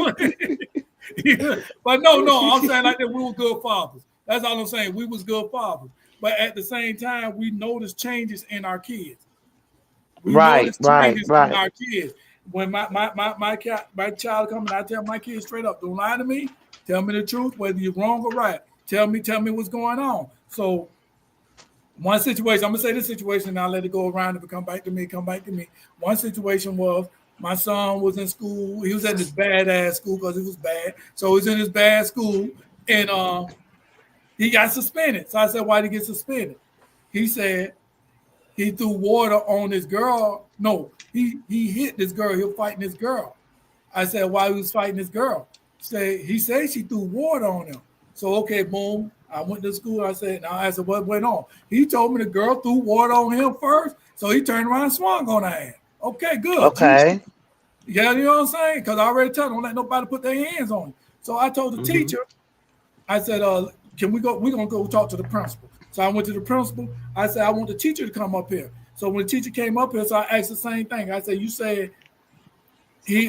yeah. But no, I'm saying like that we were good fathers. That's all I'm saying. We was good fathers. But at the same time, we noticed changes in our kids. Right. In our kids. When my child comes, I tell my kids straight up, don't lie to me. Tell me the truth, whether you're wrong or right. Tell me what's going on. So one situation, I'm gonna say this situation, and I'll let it go around. If it come back to me. One situation was my son was in school. He was at this badass school because it was bad. So he was in this bad school, and he got suspended. So I said, why did he get suspended? He said he threw water on this girl. No, he hit this girl. He was fighting this girl. I said, why he was fighting this girl? He said she threw water on him. So, okay, boom. I went to school. I said, what went on? He told me the girl threw water on him first. So he turned around and swung on her ass. Okay, good. Okay. Yeah, you know what I'm saying? Because I already told him, don't let nobody put their hands on you. So I told the teacher, I said, can we go? We're going to go talk to the principal. So I went to the principal. I said, I want the teacher to come up here. So when the teacher came up here, so I asked the same thing. I said, you said he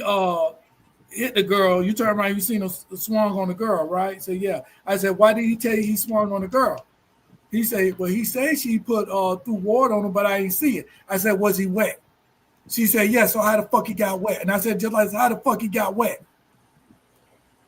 hit the girl. You turned around, you seen him swung on the girl, right? So yeah. I said, why did he tell you he swung on the girl? He said, well, he said she put threw water on him, but I didn't see it. I said, was he wet? She said, yeah, so how the fuck he got wet? And I said, just like how the fuck he got wet?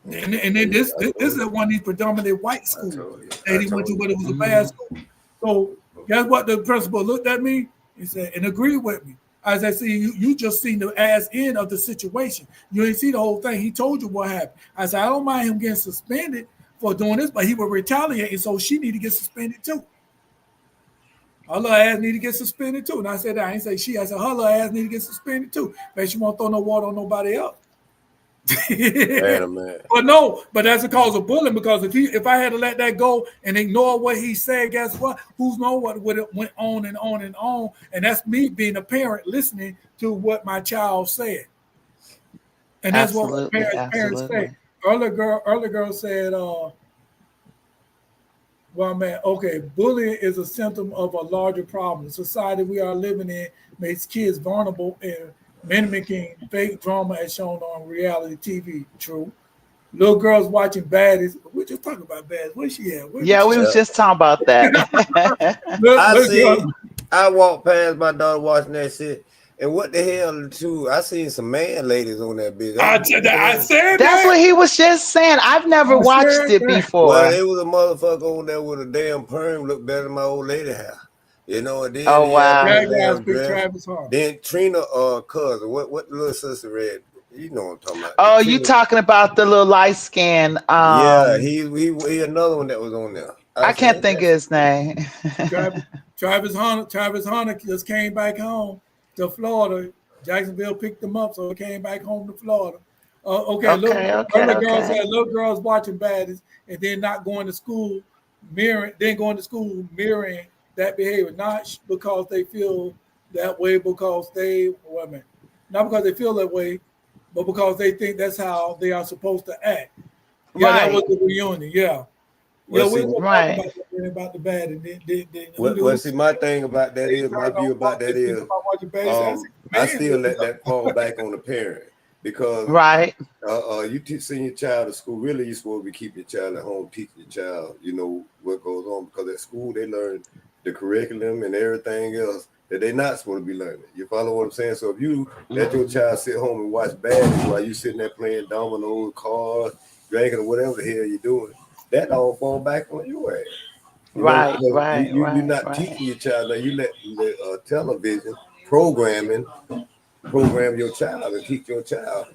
And then this is one of these predominantly white schools that he went to, but it was a bad school. So Guess what? The principal looked at me and said, and agreed with me. As I see, you just seen the ass end of the situation. You ain't see the whole thing. He told you what happened. I said, I don't mind him getting suspended for doing this, but he will retaliate, and so she need to get suspended too. Her little ass need to get suspended too. And I said, I ain't say she. I said, her little ass need to get suspended too. But she won't throw no water on nobody else. Man. But that's a cause of bullying, because if I had to let that go and ignore what he said, guess what? Who's know what would it went on and on and on? And that's me being a parent listening to what my child said. And that's what parents say. Earlier girl said, well, man, okay, bullying is a symptom of a larger problem. The society we are living in makes kids vulnerable and mimicking fake drama as shown on reality TV. True. Little girls watching baddies. We're just talking about baddies. Where's she at? We was just talking about that. I walked past my daughter watching that shit. And what the hell, too? I seen some man ladies on that bitch. I said that's what he was just saying. I've never watched it before. Well, there was a motherfucker on there with a damn perm looked better than my old lady hair. You know, and then wow. Then Trina cousin, what the little sister read? You know what I'm talking about. Oh, you talking about the little light skin. Yeah, he another one that was on there. I can't think of his name. Travis Hunter just came back home to Florida. Jacksonville picked him up, so he came back home to Florida. Little girls watching baddies and then not going to school, mirroring that behavior, not because they feel that way, not because they feel that way, but because they think that's how they are supposed to act. Yeah, right. That was the reunion. Yeah. Well, we were talking about the bad. And see, my thing about that is, my view about that is, I still let that fall back on the parent, because you send your child to school. Really, you're supposed to be keeping your child at home, teaching your child, what goes on, because at school they learn the curriculum and everything else that they're not supposed to be learning. You follow what I'm saying? So if you let your child sit home and watch baddies while you sitting there playing dominoes, cards, drinking, or whatever the hell you're doing, that all fall back on your ass. You're not teaching your child. Now you let television program your child and teach your child,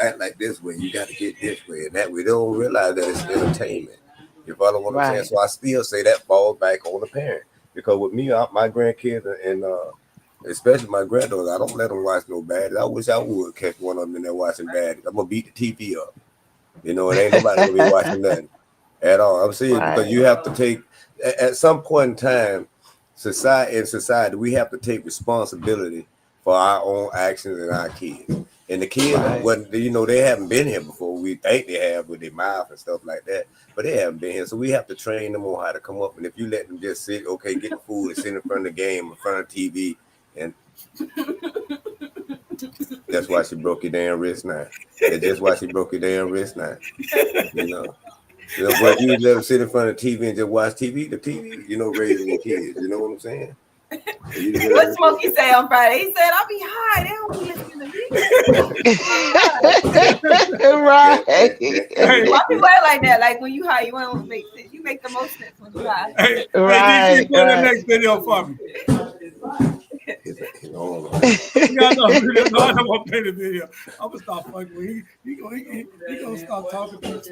act like this way. You got to get this way and that way. They don't realize that it's entertainment. You follow what I'm saying? So I still say that falls back on the parent, because with me, my grandkids and especially my granddaughter, I don't let them watch no baddies. I wish I would catch one of them in there watching baddies. I'm gonna beat the TV up. It ain't nobody gonna be watching nothing at all. I'm saying because you have to take, at some point in time, society, we have to take responsibility for our own actions and our kids. And the kids, they haven't been here before. We think they have with their mouth and stuff like that, but they haven't been here. So we have to train them on how to come up. And if you let them just sit, get the food and sit in front of the game, in front of TV, and that's why she broke your damn wrist now. That's why she broke your damn wrist now. But you let them sit in front of TV and just watch TV. The TV, raising your kids. You know what I'm saying? What Smokey say on Friday? He said, "I'll be high. They don't be listening to me." Right. Why people act like that? Like when you high, you want to make sense. You make the most sense when you high. Right. Put the next video for me. I don't want to play the video. I'm gonna stop fucking with him. He gonna stop talking to us.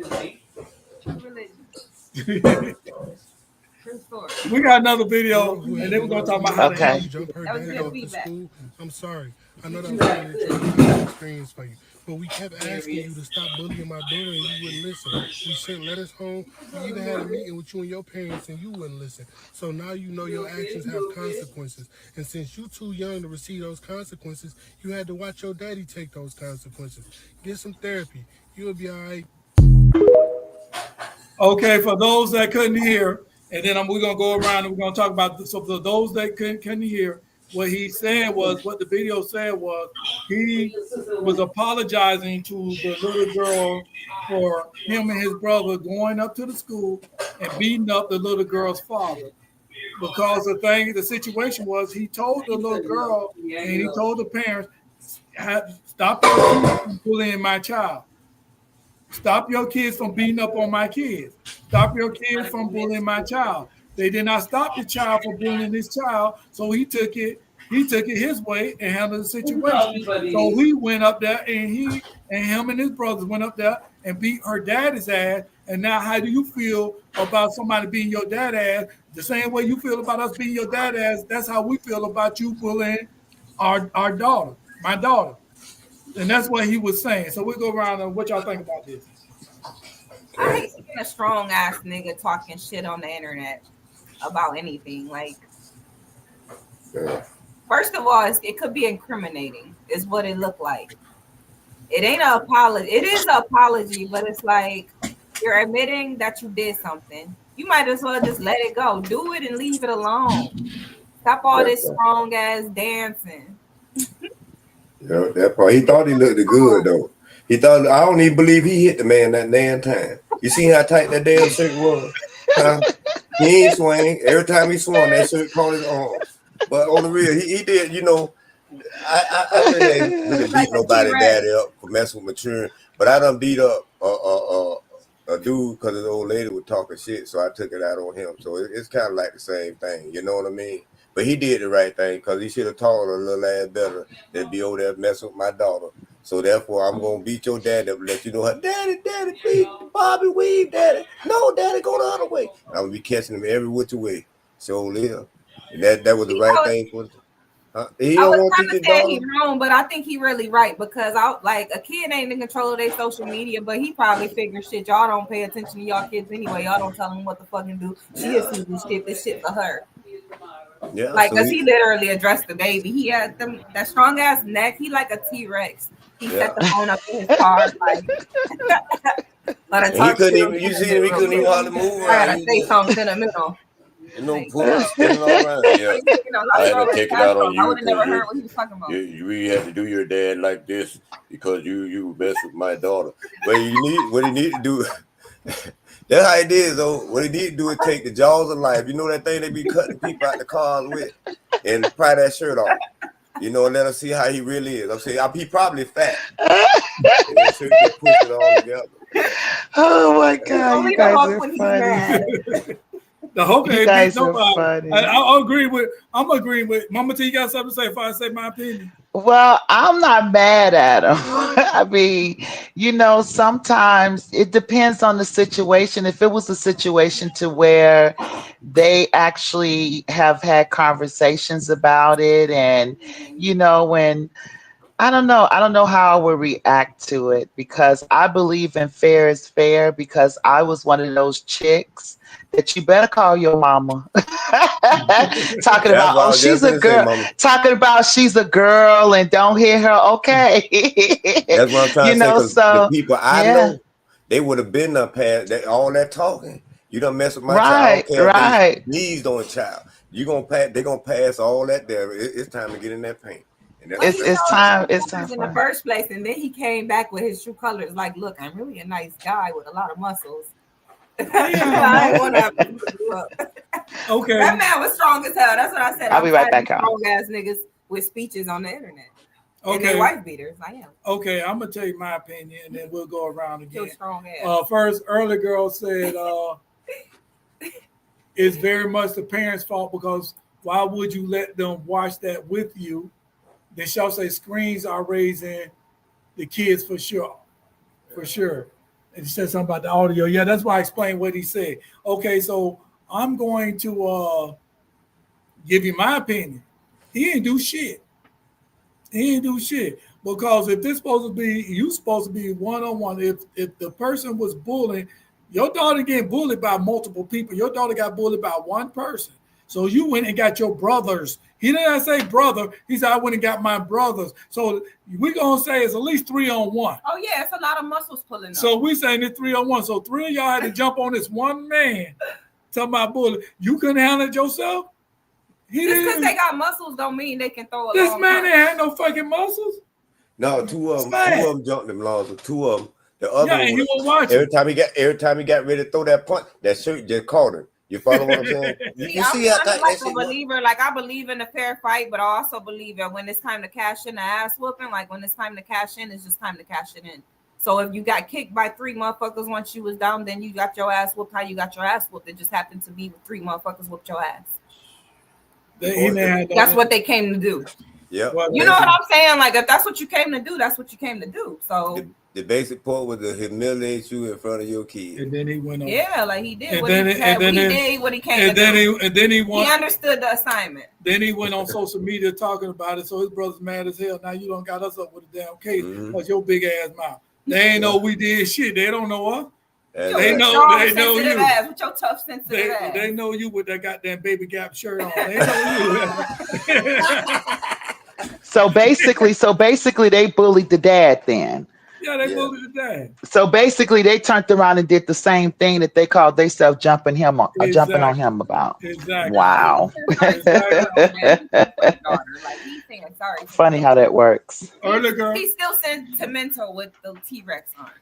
We got another video, and then we're gonna talk about how to jump her dad off to school. I'm sorry. I know that was a traumatic experience for you, but we kept asking you to stop bullying my daughter, and you wouldn't listen. We sent letters home. We even had a meeting with you and your parents, and you wouldn't listen. So now you know your actions have consequences, and since you're too young to receive those consequences, you had to watch your daddy take those consequences. Get some therapy. You'll be all right. Okay, for those that couldn't hear. And then we're going to go around and we're going to talk about this. So for those that couldn't hear, what he said was, what the video said was, he was apologizing to the little girl for him and his brother going up to the school and beating up the little girl's father. Because the situation was, he told the little girl and he told the parents, stop your kids from bullying my child. Stop your kids from beating up on my kids. Stop your kids from bullying my child. They did not stop the child from bullying his child, so he took it his way and handled the situation. So he went up there and him and his brothers went up there and beat her daddy's ass. And now how do you feel about somebody beating your dad ass? The same way you feel about us beating your dad ass, that's how we feel about you bullying our daughter, my daughter. And that's what he was saying. So we'll go around and what y'all think about this. I hate seeing a strong ass nigga talking shit on the internet about anything. Like, first of all, it could be incriminating, is what it looked like. It ain't an apology. It is an apology, but it's like you're admitting that you did something. You might as well just let it go. Do it and leave it alone. Stop all this strong ass dancing. Yeah, that part. He thought he looked good though. He thought, I don't even believe he hit the man that damn time. You see how tight that damn shirt was? Huh? He ain't swing. Every time he swung, that shirt caught his arm. But on the real, he did, you know. I really ain't really beat nobody daddy up for messing with maturing, but I done beat up a dude because the old lady was talking shit, so I took it out on him. So it's kind of like the same thing, you know what I mean? But he did the right thing because he should have taught her a little ass better than be over there messing with my daughter. So therefore, I'm gonna beat your daddy up and let you know how, daddy, beat Bobby Weave, daddy. No, daddy, go the other way. I'm gonna be catching him every which way. So live. And that was the right thing for him. He don't want to teach his daughter. He's wrong, but I think he really right because a kid ain't in control of their social media, but he probably figured shit. Y'all don't pay attention to y'all kids anyway. Y'all don't tell them what to fucking do. She'll see this shit for her. Yeah, like because he literally addressed the baby. He had that strong ass neck. He like a T-Rex. He set the phone up in his car. Like, he couldn't even. You see him? He couldn't even hardly move around. I gotta say something in the middle. You know, pulling, spinning all around. Yeah, I had to take it out on you. I would have never heard what he was talking about. You really had to do your dad like this because you messed with my daughter. But what he need to do. That's how it is, though. What he need to do is take the jaws of life. You know that thing they be cutting people out the cars with, and pry that shirt off. You know, and let us see how he really is. I'm saying he probably fat. And that shirt get pushed it all together. Oh my God, you guys are funny. The Hulk ain't beat nobody. I'm agreeing with Mama T. You got something to say before I say my opinion? Well, I'm not mad at him. I mean, you know, sometimes it depends on the situation. If it was a situation to where they actually have had conversations about it, and you know, when I don't know how I would react to it, because I believe in fair is fair, because I was one of those chicks that you better call your mama. Talking about, she's a girl. Talking about she's a girl and don't hit her. Okay. That's what I'm trying to say. Because the people I know, they would have been up past all that talking. You done mess with my child. Right. Knees on child. They're gonna pass all that there. It's time to get in that paint. It's time. It's time in the first place, and then he came back with his true colors. Like, look, I'm really a nice guy with a lot of muscles. I want to. Okay. That man was strong as hell. That's what I said. I'll be right back. Strong ass niggas with speeches on the internet. Okay. And they wife beaters. I am. Okay, I'm gonna tell you my opinion, and then we'll go around again. Strong ass. First, early girl said, it's very much the parents' fault, because why would you let them watch that with you? Then she'll say screens are raising the kids for sure. For sure. And he said something about the audio. Yeah, that's why I explained what he said. Okay, so I'm going to give you my opinion. He didn't do shit. Because if this supposed to be, you supposed to be one-on-one. If the person was bullying, your daughter getting bullied by multiple people. Your daughter got bullied by one person. So you went and got your brothers. He didn't say brother. He said, I went and got my brothers. So we're going to say it's at least 3-on-1. Oh, yeah. It's a lot of muscles pulling up. So we're saying it's 3-on-1. So 3 of y'all had to jump on this one man. Talking about bullying. You couldn't handle it yourself? Just because they got muscles don't mean they can throw a This man ain't had no fucking muscles. No, two of them jumped them laws. Two of them. The other one, he was watching. Every time he got ready to throw that punch, that shirt just caught him. You follow what I'm saying? I'm like a believer. Like, I believe in a fair fight, but I also believe that when it's time to cash in the ass whooping, like when it's time to cash in, it's just time to cash it in. So if you got kicked by 3 motherfuckers once you was down, then you got your ass whooped how you got your ass whooped. It just happened to be with 3 motherfuckers whooped your ass. That's what they came to do. Yeah. You know what I'm saying? Like, if that's what you came to do, that's what you came to do. So the basic part was to humiliate you in front of your kids. And then he went on. Yeah, like he did what he did what he came to do. And then he understood the assignment. Then he went on social media talking about it. So his brother's mad as hell. Now you don't got us up with a damn case because your big ass mouth. They ain't know we did shit. They don't know us. They know you. Ass, with your tough sensitive ass. They know you with that goddamn Baby Gap shirt on. They know you. So basically, they bullied the dad then. Yeah, they bullied the dad. So basically, they turned around and did the same thing that they called themselves jumping on him about. Exactly. Wow. Funny how that works. He's still sentimental with the T-Rex arms.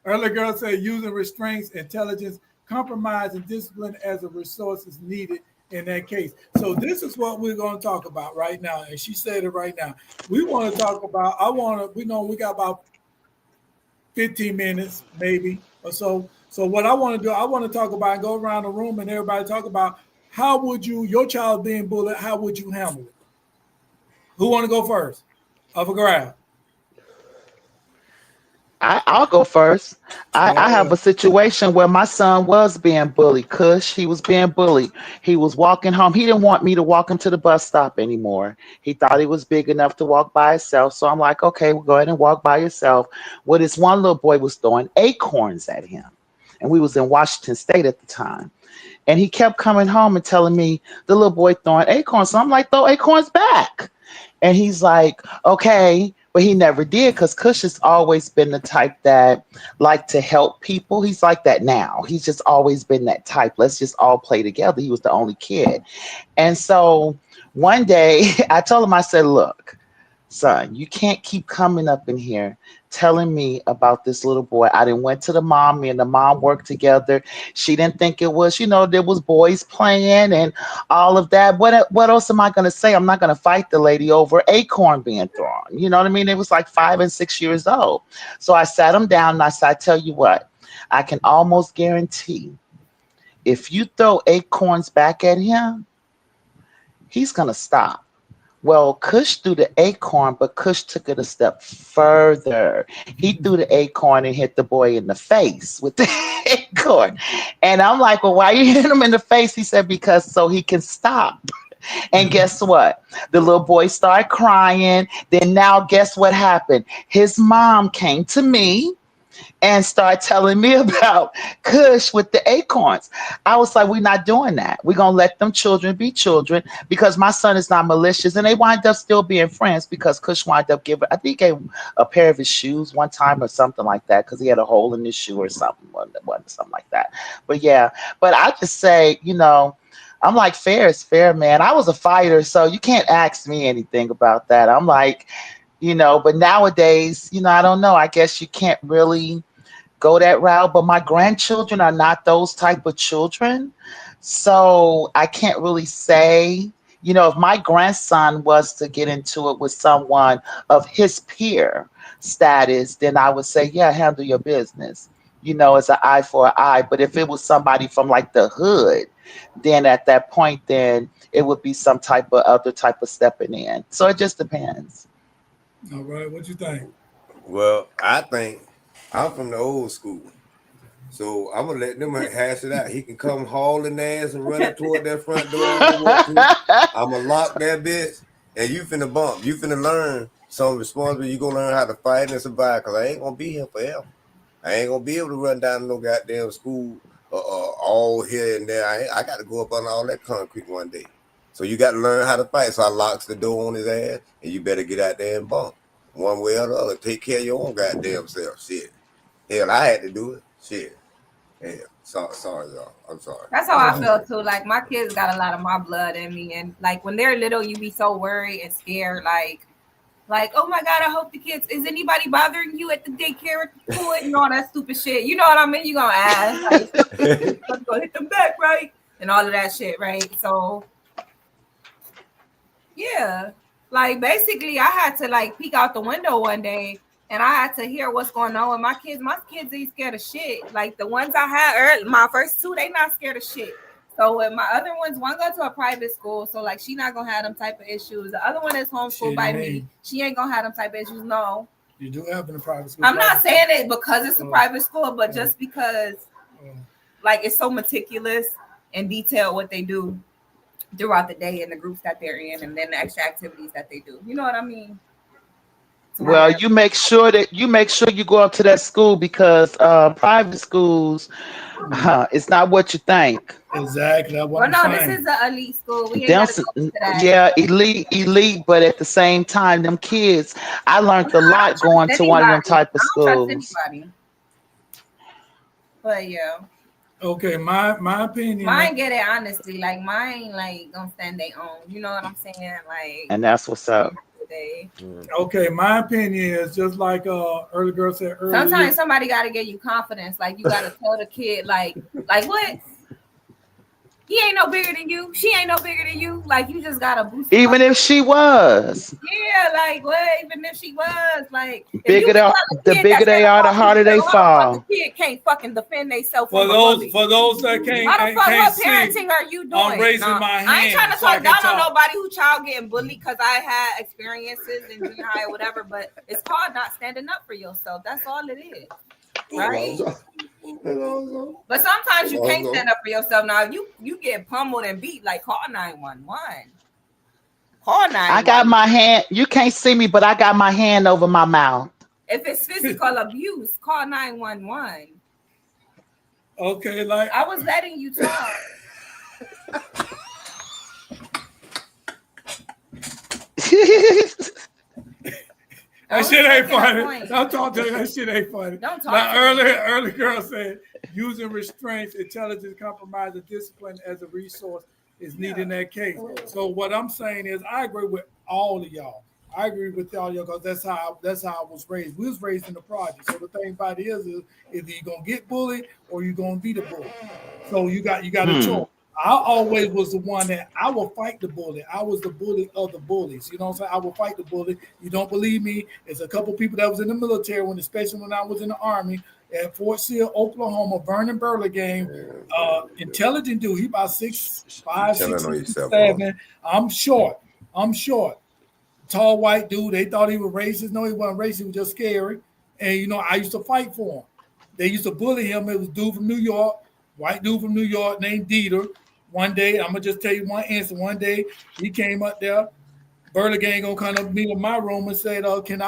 Earlier girl said using restraints, intelligence, compromise, and discipline as a resource is needed in that case. So this is what we're going to talk about right now. And she said it right now. We want to talk about, we got about 15 minutes maybe or so. So what I want to do, I want to talk about and go around the room and everybody talk about how would your child being bullied, how would you handle it? Who want to go first? Of a grab. I'll go first. I have a situation where my son was being bullied. Kush, he was being bullied. He was walking home. He didn't want me to walk him to the bus stop anymore. He thought he was big enough to walk by himself. So I'm like, okay, we'll go ahead and walk by yourself. Well, this one little boy was throwing acorns at him. And we was in Washington State at the time. And he kept coming home and telling me the little boy throwing acorns. So I'm like, throw acorns back. And he's like, okay. But he never did because Kush has always been the type that like to help people. He's like that now. He's just always been that type. Let's just all play together. He was the only kid. And so one day I told him, I said, look, son, you can't keep coming up in here telling me about this little boy. I didn't went to the mom. Me and the mom worked together. She didn't think it was, there was boys playing and all of that. What else am I going to say? I'm not going to fight the lady over acorn being thrown. You know what I mean? It was like 5 and 6 years old. So I sat him down and I said, I tell you what, I can almost guarantee if you throw acorns back at him, he's going to stop. Well, Kush threw the acorn, but Kush took it a step further. He threw the acorn and hit the boy in the face with the acorn. And I'm like, well, why you hit him in the face? He said, because so he can stop. And guess what? The little boy started crying. Then now guess what happened? His mom came to me and started telling me about Kush with the acorns. I was like, we're not doing that. We're going to let them children be children because my son is not malicious. And they wind up still being friends because Kush wind up giving, I think he gave a pair of his shoes one time or something like that because he had a hole in his shoe or something like that. But yeah, but I just say, I'm like, fair is fair, man. I was a fighter, so you can't ask me anything about that. I'm like, but nowadays, I don't know. I guess you can't really go that route. But my grandchildren are not those type of children. So I can't really say, if my grandson was to get into it with someone of his peer status, then I would say, yeah, handle your business. It's an eye for an eye. But if it was somebody from like the hood, then at that point, then it would be some other type of stepping in. So it just depends. All right, what you think? Well, I think I'm from the old school. So I'm going to let them hash it out. He can come hauling ass and running toward that front door. I'm going to lock that bitch. And you finna bump. You finna learn some responsibility. You going to learn how to fight and survive because I ain't going to be here forever. I ain't going to be able to run down no goddamn school all here and there. I got to go up on all that concrete one day. So you got to learn how to fight. So I locks the door on his ass, and you better get out there and bump. One way or the other. Take care of your own goddamn self. Shit. Hell, I had to do it. Shit. Hell. Sorry, y'all. I'm sorry. That's how I feel, too. Like, my kids got a lot of my blood in me. And, like, when they're little, you be so worried and scared. Like, oh, my God, I hope the kids, is anybody bothering you at the daycare, at the pool, and all that stupid shit? You know what I mean? You're going to ask. Like, I'm going to hit them back, right? And all of that shit, right? So... yeah, like basically I had to like peek out the window one day and I had to hear what's going on with my kids. My kids ain't scared of shit. Like the ones I had early, my first two, they not scared of shit. So with my other ones, one go to a private school, so like she not gonna have them type of issues. The other one is homeschooled by me. She ain't gonna have them type of issues. No. You do have in a private school. I'm not saying it because it's a private school, but just because like it's so meticulous and detailed what they do throughout the day and the groups that they're in, and then the extra activities that they do. You know what I mean? Well, you make sure you go up to that school because private schools, it's not what you think. Exactly. Well, no, this is an elite school. We ain't gotta go to that. Yeah, elite, but at the same time, them kids, I learned a lot going to one of them type of schools. But yeah. Okay, my opinion. Mine get it honestly. Like mine, like gonna stand their own. You know what I'm saying? Like, and that's what's up. Okay, my opinion is just like early girl said earlier. Sometimes somebody got to give you confidence. Like you got to tell the kid, like what? He ain't no bigger than you. She ain't no bigger than you. Like you just gotta boost. Even if she was. Yeah, like what? Even if she was, like the bigger they are, the harder they fall. The kid can't fucking defend themselves. For those that can't. How the fuck? What parenting are you doing? I'm raising my hand. I ain't trying to talk down on nobody who child getting bullied because I had experiences in junior high or whatever. But it's called not standing up for yourself. That's all it is. Right. But sometimes you can't stand up for yourself. Now you get pummeled and beat, like call 911. Call 911. I got my hand. You can't see me, but I got my hand over my mouth. If it's physical abuse, call 911. Okay, like I was letting you talk. That shit ain't funny. Don't talk to me. That shit ain't funny. Don't talk. Now, early girl said using restraints, intelligence, compromise, and discipline as a resource is needed in that case. So what I'm saying is, I agree with all of y'all. I agree with all y'all because that's how I was raised. We was raised in the project. So the thing about it is either you're gonna get bullied or you're gonna be the bully. So you got a choice. I always was the one that I will fight the bully. I was the bully of the bullies. You know what I'm saying? I will fight the bully. You don't believe me? It's a couple people that was in the military, especially when I was in the Army at Fort Sill, Oklahoma, Vernon Burlingame. Intelligent dude. He about 6'5", 6'7". I'm short. Tall white dude. They thought he was racist. No, he wasn't racist. He was just scary. And I used to fight for him. They used to bully him. It was a dude from New York, white dude from New York named Dieter. One day, I'm gonna just tell you one answer. One day, he came up there. Burlingame gonna come up to me in my room and said, can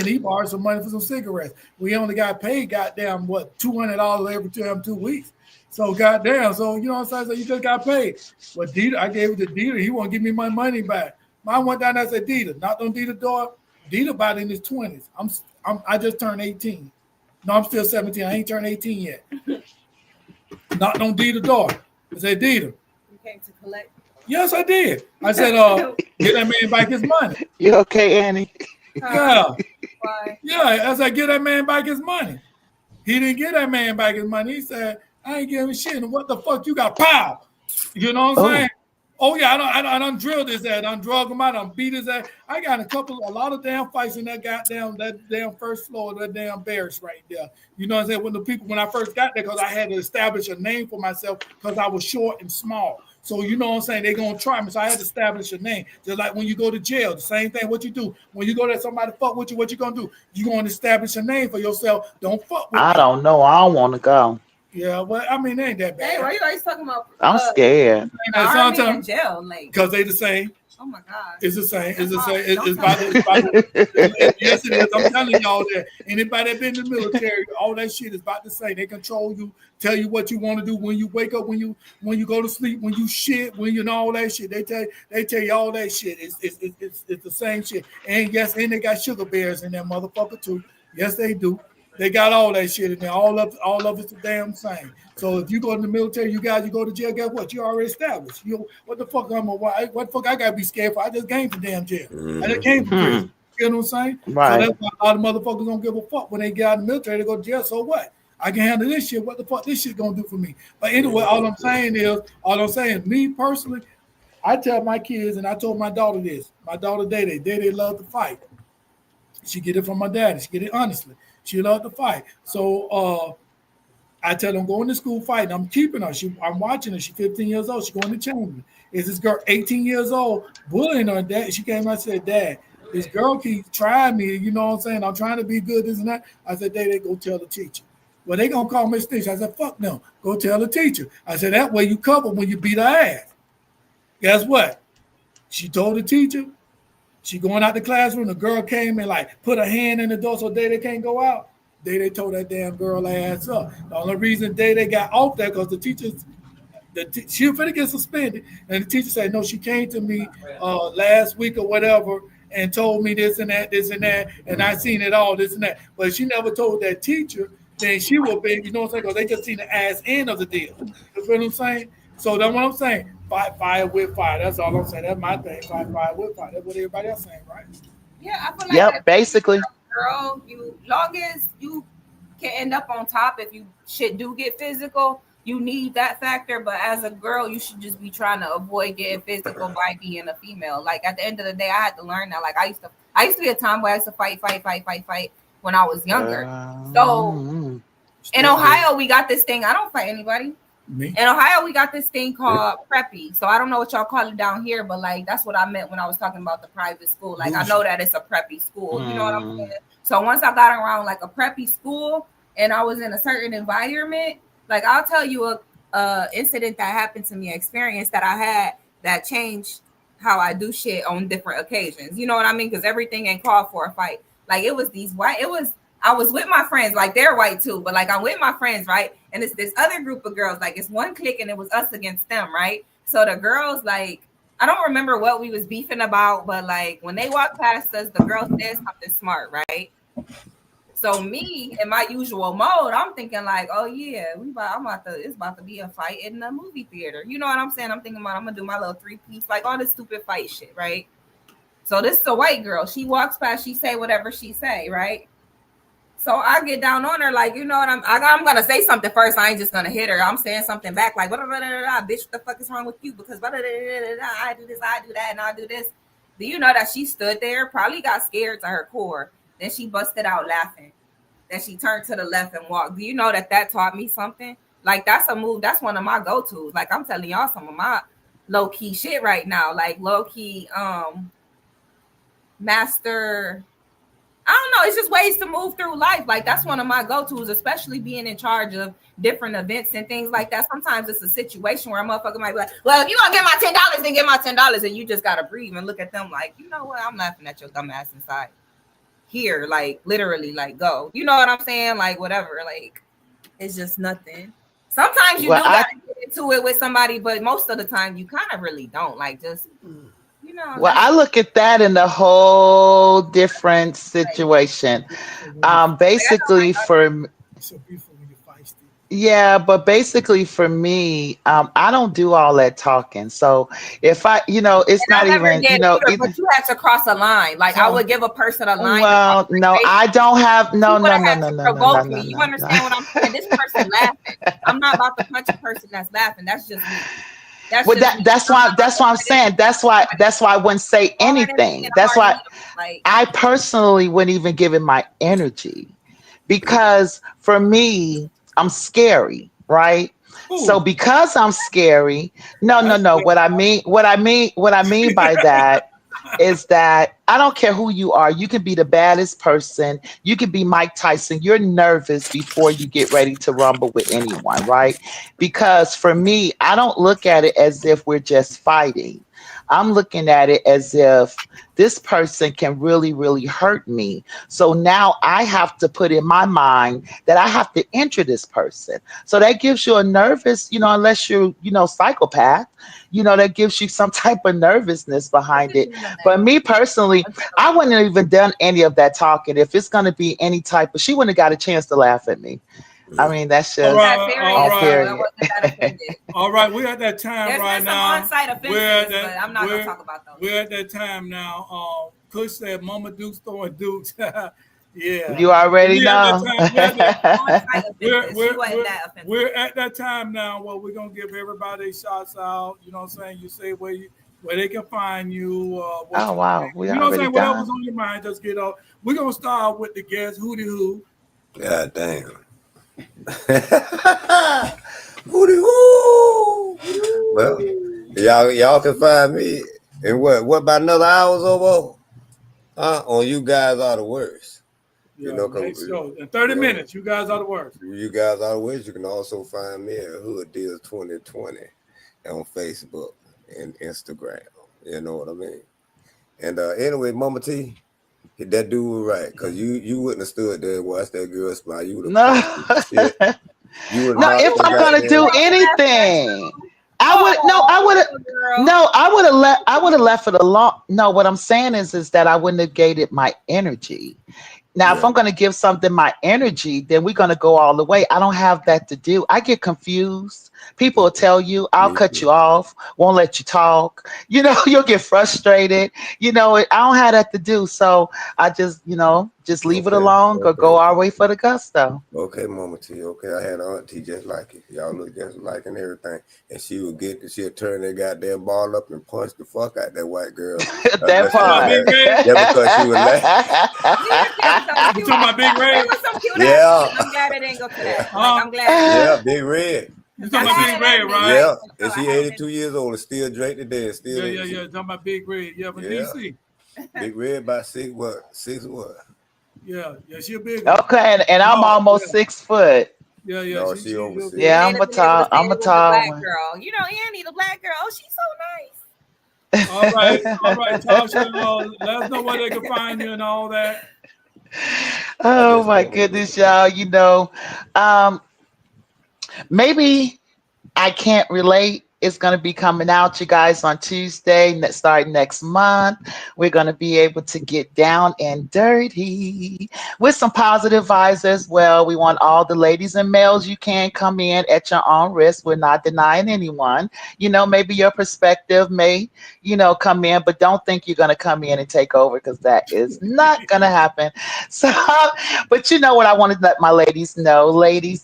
he borrow some money for some cigarettes? We only got paid, goddamn, $200 every 2 weeks. So goddamn, so you know what I'm saying? So you just got paid. But Dieter, I gave it to Dieter. He won't give me my money back. I went down there and said, Dieter, knocked on Dieter's door. Dieter about in his 20s. I just turned 18. No, I'm still 17. I ain't turned 18 yet. Knocked on Dieter's door. I said, Dieter. You came to collect? Yes, I did. I said, get that man back his money. You okay, Annie? Yeah. Why? Yeah, I said, get that man back his money. He didn't get that man back his money. He said, I ain't giving shit. And what the fuck you got? Pow! You know what I'm saying? Oh yeah, I done drilled his ass. I done drug him out. I done beat his ass. I got a lot of damn fights in that damn first floor of that damn barracks right there. You know what I'm saying? When I first got there, because I had to establish a name for myself because I was short and small. So you know what I'm saying? They're gonna try me. So I had to establish a name. Just like when you go to jail, the same thing. What you do when you go there, somebody fuck with you. What you gonna do? You gonna establish a name for yourself. Don't fuck with me. I don't know. I don't want to go. Yeah, well, I mean, it ain't that bad. Hey, why you always talking about? I'm scared. Army and jail, like because they the same. Oh my God. It's the same. It's the same. It's about yes, it is. I'm telling y'all that. Anybody that been in the military, all that shit is about the same. They control you, tell you what you want to do when you wake up, when you go to sleep, when you shit, when you know all that shit. They tell you all that shit. It's the same shit. And yes, and they got sugar bears in there, motherfucker too. Yes, they do. They got all that shit in there. All of it's the damn same. So if you go in the military, you go to jail, guess what? You already established. What the fuck what the fuck I gotta be scared for? I just came from damn jail. I just came from prison. You know what I'm saying? Right. So that's why a lot of motherfuckers don't give a fuck when they get out of the military, they go to jail. So what? I can handle this shit. What the fuck this shit gonna do for me? But anyway, all I'm saying, me personally, I tell my kids, and I told my daughter this. My daughter Day love to fight. She get it from my daddy. She get it honestly. She loved to fight. So I tell them going to school fighting. I'm keeping her. I'm watching her. She's 15 years old. She's going to Chamberlain. Is this girl 18 years old bullying her dad? She came out and said, Dad, this girl keeps trying me. You know what I'm saying? I'm trying to be good, this and that. I said, they go tell the teacher. Well, they going to call Miss Stitch. I said, fuck no. Go tell the teacher. I said, that way you cover when you beat her ass. Guess what? She told the teacher. She going out the classroom. The girl came and like put her hand in the door so they can't go out. They told that damn girl ass up. The only reason they got off there because the teachers, she was finna get suspended, and the teacher said no. She came to me last week or whatever and told me this and that, and I seen it all, this and that. But she never told that teacher. Then she would be, you know what I'm saying? Because they just seen the ass end of the deal. You feel what I'm saying? So that's what I'm saying. Fight fire with fire. That's all I'm saying. That's my thing. Fight fire with fire. That's what everybody else saying, right? Yeah, I feel like basically. Girl, long as you can end up on top, if you shit do get physical, you need that factor. But as a girl, you should just be trying to avoid getting physical by being a female. Like at the end of the day, I had to learn that. Like I used to be a tomboy. I used to fight when I was younger. So in Ohio, we got this thing. I don't fight anybody. Me? In Ohio, we got this thing called preppy. So I don't know what y'all call it down here, but like that's what I meant when I was talking about the private school. Like I know that it's a preppy school. You know what I'm saying? So once I got around like a preppy school and I was in a certain environment, like I'll tell you a incident that happened to me, experience that I had that changed how I do shit on different occasions. You know what I mean? Because everything ain't called for a fight. Like it was I was with my friends, like they're white too, but like I'm with my friends, right? And it's this other group of girls, like it's one clique and it was us against them, right? So the girls, like, I don't remember what we was beefing about, but like when they walked past us, the girls said something smart, right? So me, in my usual mode, I'm thinking like, oh yeah, it's about to be a fight in the movie theater. You know what I'm saying? I'm thinking about I'm gonna do my little 3-piece, like all this stupid fight shit, right? So this is a white girl. She walks past, she say whatever she say, right? So I get down on her, like, you know what, I'm gonna say something first. I ain't just gonna hit her. I'm saying something back, like, bitch, what the fuck is wrong with you? Because I do this, I do that, and I do this. Do you know that she stood there, probably got scared to her core. Then she busted out laughing. Then she turned to the left and walked. Do you know that taught me something? Like, that's a move. That's one of my go-tos. Like, I'm telling y'all some of my low-key shit right now. Like, low-key, master... I don't know. It's just ways to move through life. Like that's one of my go-tos, especially being in charge of different events and things like that. Sometimes it's a situation where a motherfucker might be like, well, if you gonna get my $10, then get my $10. And you just gotta breathe and look at them like, you know what? I'm laughing at your dumb ass inside. Here, like literally, like go. You know what I'm saying? Like whatever. Like it's just nothing. Sometimes you do gotta get into it with somebody, but most of the time you kind of really don't. Like just well, I look at that in a whole different situation. Basically, but basically for me, I don't do all that talking. So if it's not even, but you have to cross a line. Like I would give a person a line. Well, no, I don't have no. You understand what I'm saying? This person laughing. I'm not about to punch a person that's laughing. That's just me. That's why I'm saying that's why I wouldn't say anything. That's why I personally wouldn't even give it my energy, because for me I'm scary, right? Ooh. So because I'm scary, no. What I mean by that is that I don't care who you are. You can be the baddest person. You can be Mike Tyson. You're nervous before you get ready to rumble with anyone, right? Because for me, I don't look at it as if we're just fighting. I'm looking at it as if this person can really, really hurt me. So now I have to put in my mind that I have to enter this person. So that gives you a nervous, unless you're, psychopath, that gives you some type of nervousness behind it. But me personally, I wouldn't have even done any of that talking. If it's going to be any type of, she wouldn't have got a chance to laugh at me. I mean, that's just all right. We're at that time right now. There's some on-site offenses, but I'm not going to talk about those. We're at that time now. Kush said, "Mama Duke's throwing dukes." Yeah, you already know. We're at that time now where we're gonna give everybody shots out. You know what I'm saying? You say where where they can find you. Oh wow, we You know what I'm already saying? Whatever's done. on your mind, just get off. We're gonna start with the guest, Hootie Who. God damn. Hootie hoo. Well, y'all can find me in what about another hour or more? On You Guys Are the Worst. Yeah, You know, next show. In 30 minutes, you guys are the worst. You Guys Are the Worst. You can also find me at Hood Deals 2020 on Facebook and Instagram. You know what I mean? And anyway, Mama T, that dude was right, because you wouldn't have stood there and watched that girl smile. You would No. have shit. You would No, knocked if that I'm gonna do goddamn. anything, Girl. I would have left it alone. No, what I'm saying is that I wouldn't have gated my energy. Now, if Yeah. I'm going to give something my energy, then we're going to go all the way. I don't have that to do. I get confused. People will tell you, I'll Me cut too. you off, won't let you talk. You know, you'll get frustrated. You know, I don't have that to do. So I just, just leave it alone or go our way for the gusto. Okay, Mama T. Okay, I had an auntie just like it. Y'all look just like and everything. And she'd turn that goddamn ball up and punch the fuck out that white girl. That part. Yeah, because she was laughing. You talking about Big Red? It was some cute Yeah. ass shit. I'm glad it didn't go to that. Like, I'm glad. Yeah, Big Red. You talking about Big Red, right? Yeah, and she 82 years old and still drank today. Still Yeah. Talking about Big Red. Yeah, from DC. Big Red about 6 what? Yeah, she a big one. Okay, and I'm almost 6 foot. Yeah. No, she over 6. Yeah, I'm a tall one. Girl. You know, Annie, the black girl. Oh, she's so nice. All right, Tasha. Let us know where they can find you and all that. Oh my goodness, y'all. Maybe I Can't Relate. It's going to be coming out, you guys, on Tuesday, starting next month. We're going to be able to get down and dirty with some positive vibes as well. We want all the ladies and males, you can come in at your own risk. We're not denying anyone. Maybe your perspective may, come in, but don't think you're going to come in and take over, because that is not going to happen. So, but you know what I want to let my ladies know? Ladies,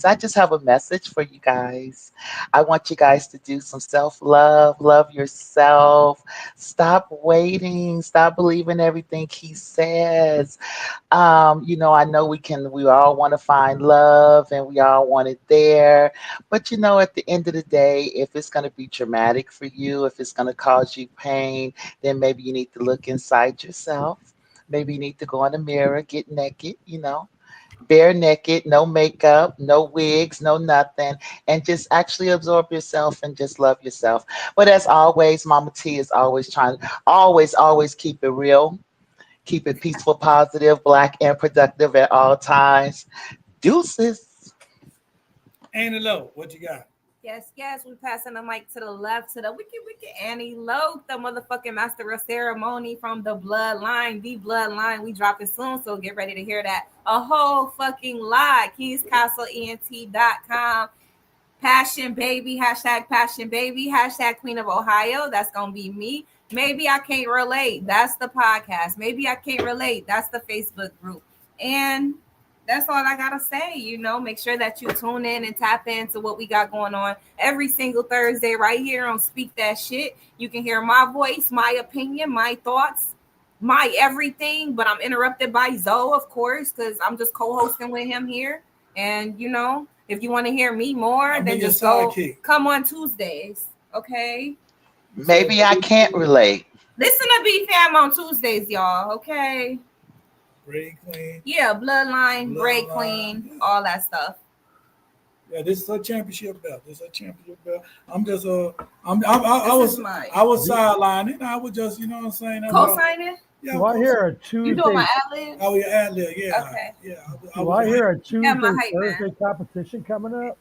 I just have a message for you guys. I want you guys to do some self-love, love yourself. Stop waiting. Stop believing everything he says. I know we all want to find love and we all want it there. But at the end of the day, if it's going to be traumatic for you, if it's going to cause you pain, then maybe you need to look inside yourself. Maybe you need to go in the mirror, get naked, bare naked, no makeup, no wigs, no nothing, and just actually absorb yourself and just love yourself. But as always, Mama T is always trying, always keep it real, keep it peaceful, positive, black, and productive at all times. Deuces. Annie Lowe, what you got? Yes. We're passing the mic to the left to the wicked Annie Lowe, the motherfucking master of ceremony from the bloodline. The bloodline. We dropping soon, so get ready to hear that. A whole fucking lot. KeysCastleENT.com. Passion Baby, #Passion Baby, #Queen of Ohio. That's gonna be me. Maybe I Can't Relate. That's the podcast. Maybe I Can't Relate. That's the Facebook group. And that's all I gotta say. Make sure that you tune in and tap into what we got going on every single Thursday right here on Speak That Shit. You can hear my voice, my opinion, my thoughts, my everything. But I'm interrupted by Zoe, of course, because I'm just co-hosting with him here. And if you want to hear me more, then just come on Tuesdays. Okay. Maybe I Can't Relate. Listen to BFAM on Tuesdays, y'all. Okay. Break Queen. Yeah, Bloodline, Break Queen, all that stuff. Yeah, this is a championship belt. I'm just I was sidelining. I was just, what I'm saying. Co-signing? Yeah, do I hear a Tuesday? You doing my ad-lib? Oh, yeah, ad-lib, yeah. Okay. Yeah. Do I hear a Tuesday, hype, Thursday competition coming up?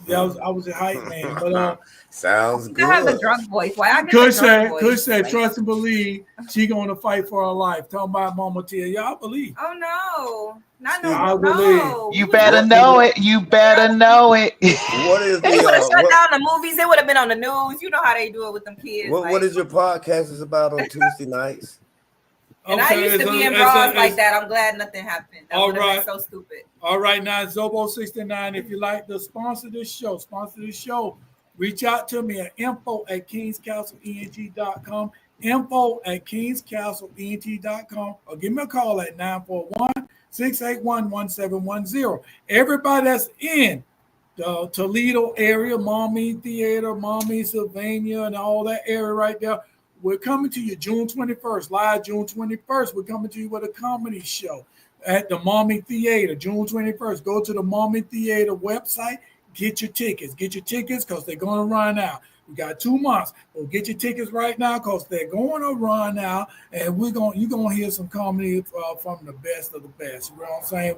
Yeah, I was a hype man. But sounds good. You have the drunk voice. Why I get Could the drunk voice? Could say, trust and believe she going to fight for her life. Talking about Mama Tia. Yeah, I believe. Oh, no. Not I no. believe. You better know it. You better know it. What is They would have shut down the movies. They would have been on the news. You know how they do it with them kids. What is your podcast is about on Tuesday nights? And I used to be in bras like that. I'm glad nothing happened. That would have been so stupid. All right, now Zobo69. If you like to sponsor this show reach out to me at info@kingscastleent.com, info@kingscastleent.com, or give me a call at 941-681-1710. Everybody that's in the Toledo area, Mommy Theater, Mommy Sylvania, and all that area right there, we're coming to you June 21st, live June 21st. We're coming to you with a comedy show at the Mommy Theater, June 21st. Go to the Mommy Theater website, get your tickets. Get your tickets because they're going to run out. We got 2 months. Well, get your tickets right now because they're going to run out, and you're going to hear some comedy from the best of the best. You know what I'm saying?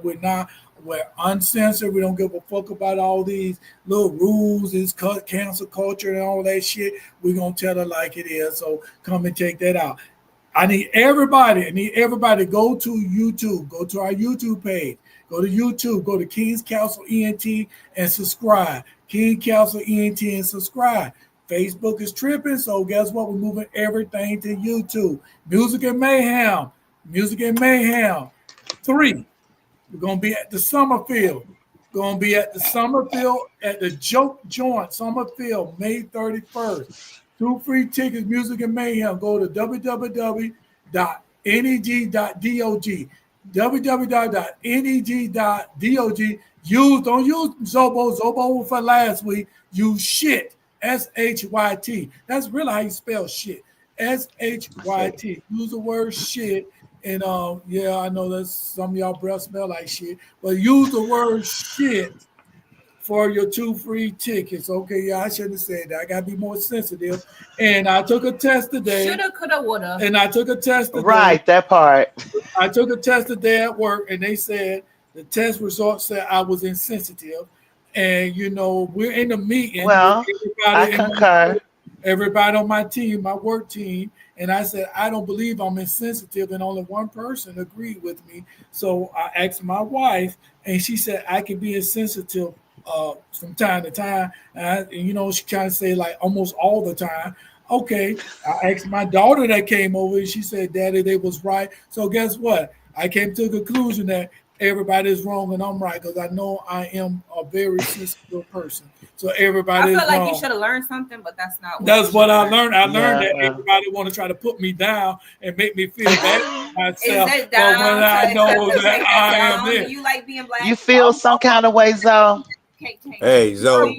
We're uncensored. We don't give a fuck about all these little rules, this cancel culture and all that shit. We're going to tell it like it is. So come and take that out. I need everybody to go to YouTube. Go to our YouTube page. Go to YouTube. Go to King's Council ENT and subscribe. King Council ENT and subscribe. Facebook is tripping, so guess what? We're moving everything to YouTube. Music and Mayhem 3. We're going to be at the Summerfield. Going to be at the Summerfield at the Joke Joint, Summerfield, May 31st. 2 free tickets, Music and Mayhem. Go to www.neg.dog. www.neg.dog. Don't use Zobo. Zobo for last week. Use Shyt. Shyt. That's really how you spell shit. Shyt. Use the word shit. And yeah, I know that some of y'all breath smell like shit, but use the word shit for your 2 free tickets. Okay, yeah, I shouldn't have said that. I gotta be more sensitive. And I took a test today. Shoulda, coulda, woulda. And I took a test today. Right, that part. I took a test today at work, and they said the test results said I was insensitive. And you know, we're in a meeting. Well, I concur. Everybody on my team, my work team, and I said, I don't believe I'm insensitive, and only one person agreed with me. So I asked my wife, and she said I can be insensitive from time to time. And you know, she kind of say like almost all the time. Okay, I asked my daughter that came over, and she said, Daddy, they was right. So guess what? I came to the conclusion that everybody's wrong and I'm right, because I know I am a very sensitive person. So everybody is wrong. I feel like you should have learned something, but that's not. That's what I learned. I learned that everybody want to try to put me down and make me feel bad myself. But when I know that I am there, you like being black. You feel some kind of way, Zoe. Hey, Zoe.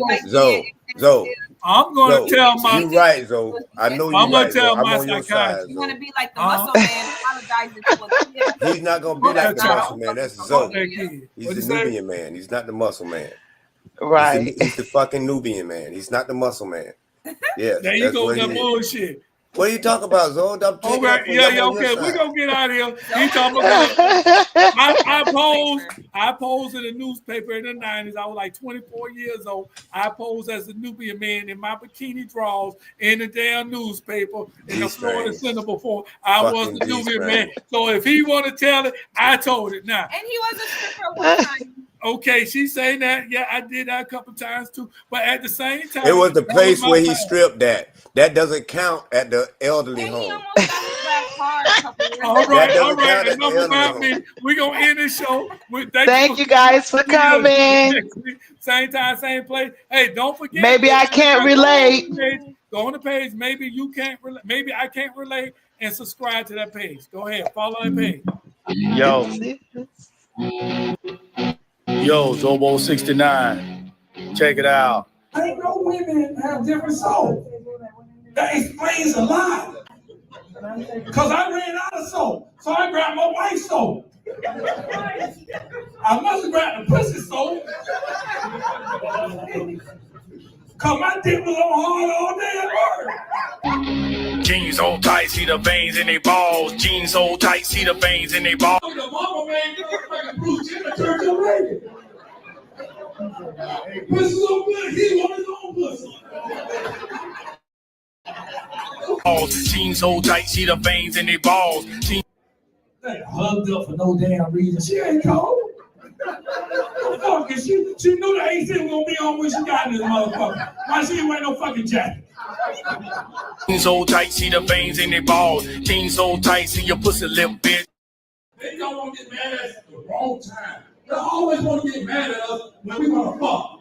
I'm gonna tell my. You right, Zoe. I know you. I'm gonna tell my psychiatrist. You want to be like the muscle man. He's not gonna be like the muscle man. That's Zoe. He's the Nubian man. He's not the muscle man. Right. He's the fucking Nubian man. He's not the muscle man. Yeah. There you go with that bullshit. What are you talking about, Zoe? Okay, yeah, okay. We're gonna get out of here. He talking about I posed in a newspaper in the 90s. I was like 24 years old. I posed as a Nubian man in my bikini drawers in the damn newspaper in the Florida Center before I was the Nubian man. So if he want to tell it, I told it now. And he was a stripper one time. Okay, she's saying that. Yeah, I did that a couple times too. But at the same time, it was the place where he stripped that. That doesn't count at the elderly home. All right. Enough about me. We're gonna end the show. Thank you guys for coming. Same time, same place. Hey, don't forget. Maybe I can't relate. Go on the page. Maybe you can't relate. Maybe I can't relate. And subscribe to that page. Go ahead. Follow that page. Yo, Zobo 69. Check it out. I ain't know women have different souls. That explains a lot. Because I ran out of soul. So I grabbed my wife's soul. I must have grabbed the pussy soul. Because my dick was on hard all day at work. Jeans so tight, see the veins in their balls. Jeans so tight, see the veins in their balls. The mama man like a Bruce Jenner turned your lady. Pussy so good, he want his own pussy. Jeans so tight, see the veins in their balls. They hugged up for no damn reason. She ain't cold. Fuck, she knew the AC was gonna be on when she got in this motherfucker. Why she ain't wearing no fucking jacket? Jeans so tight, see the veins in their balls. Jeans so tight, see your pussy lip, bitch. They don't want to get mad at us at the wrong time. They always want to get mad at us when we want to fuck.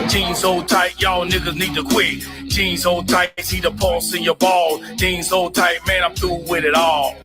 Jeans so tight, y'all niggas need to quit. Jeans so tight, see the pulse in your ball. Jeans so tight, man, I'm through with it all.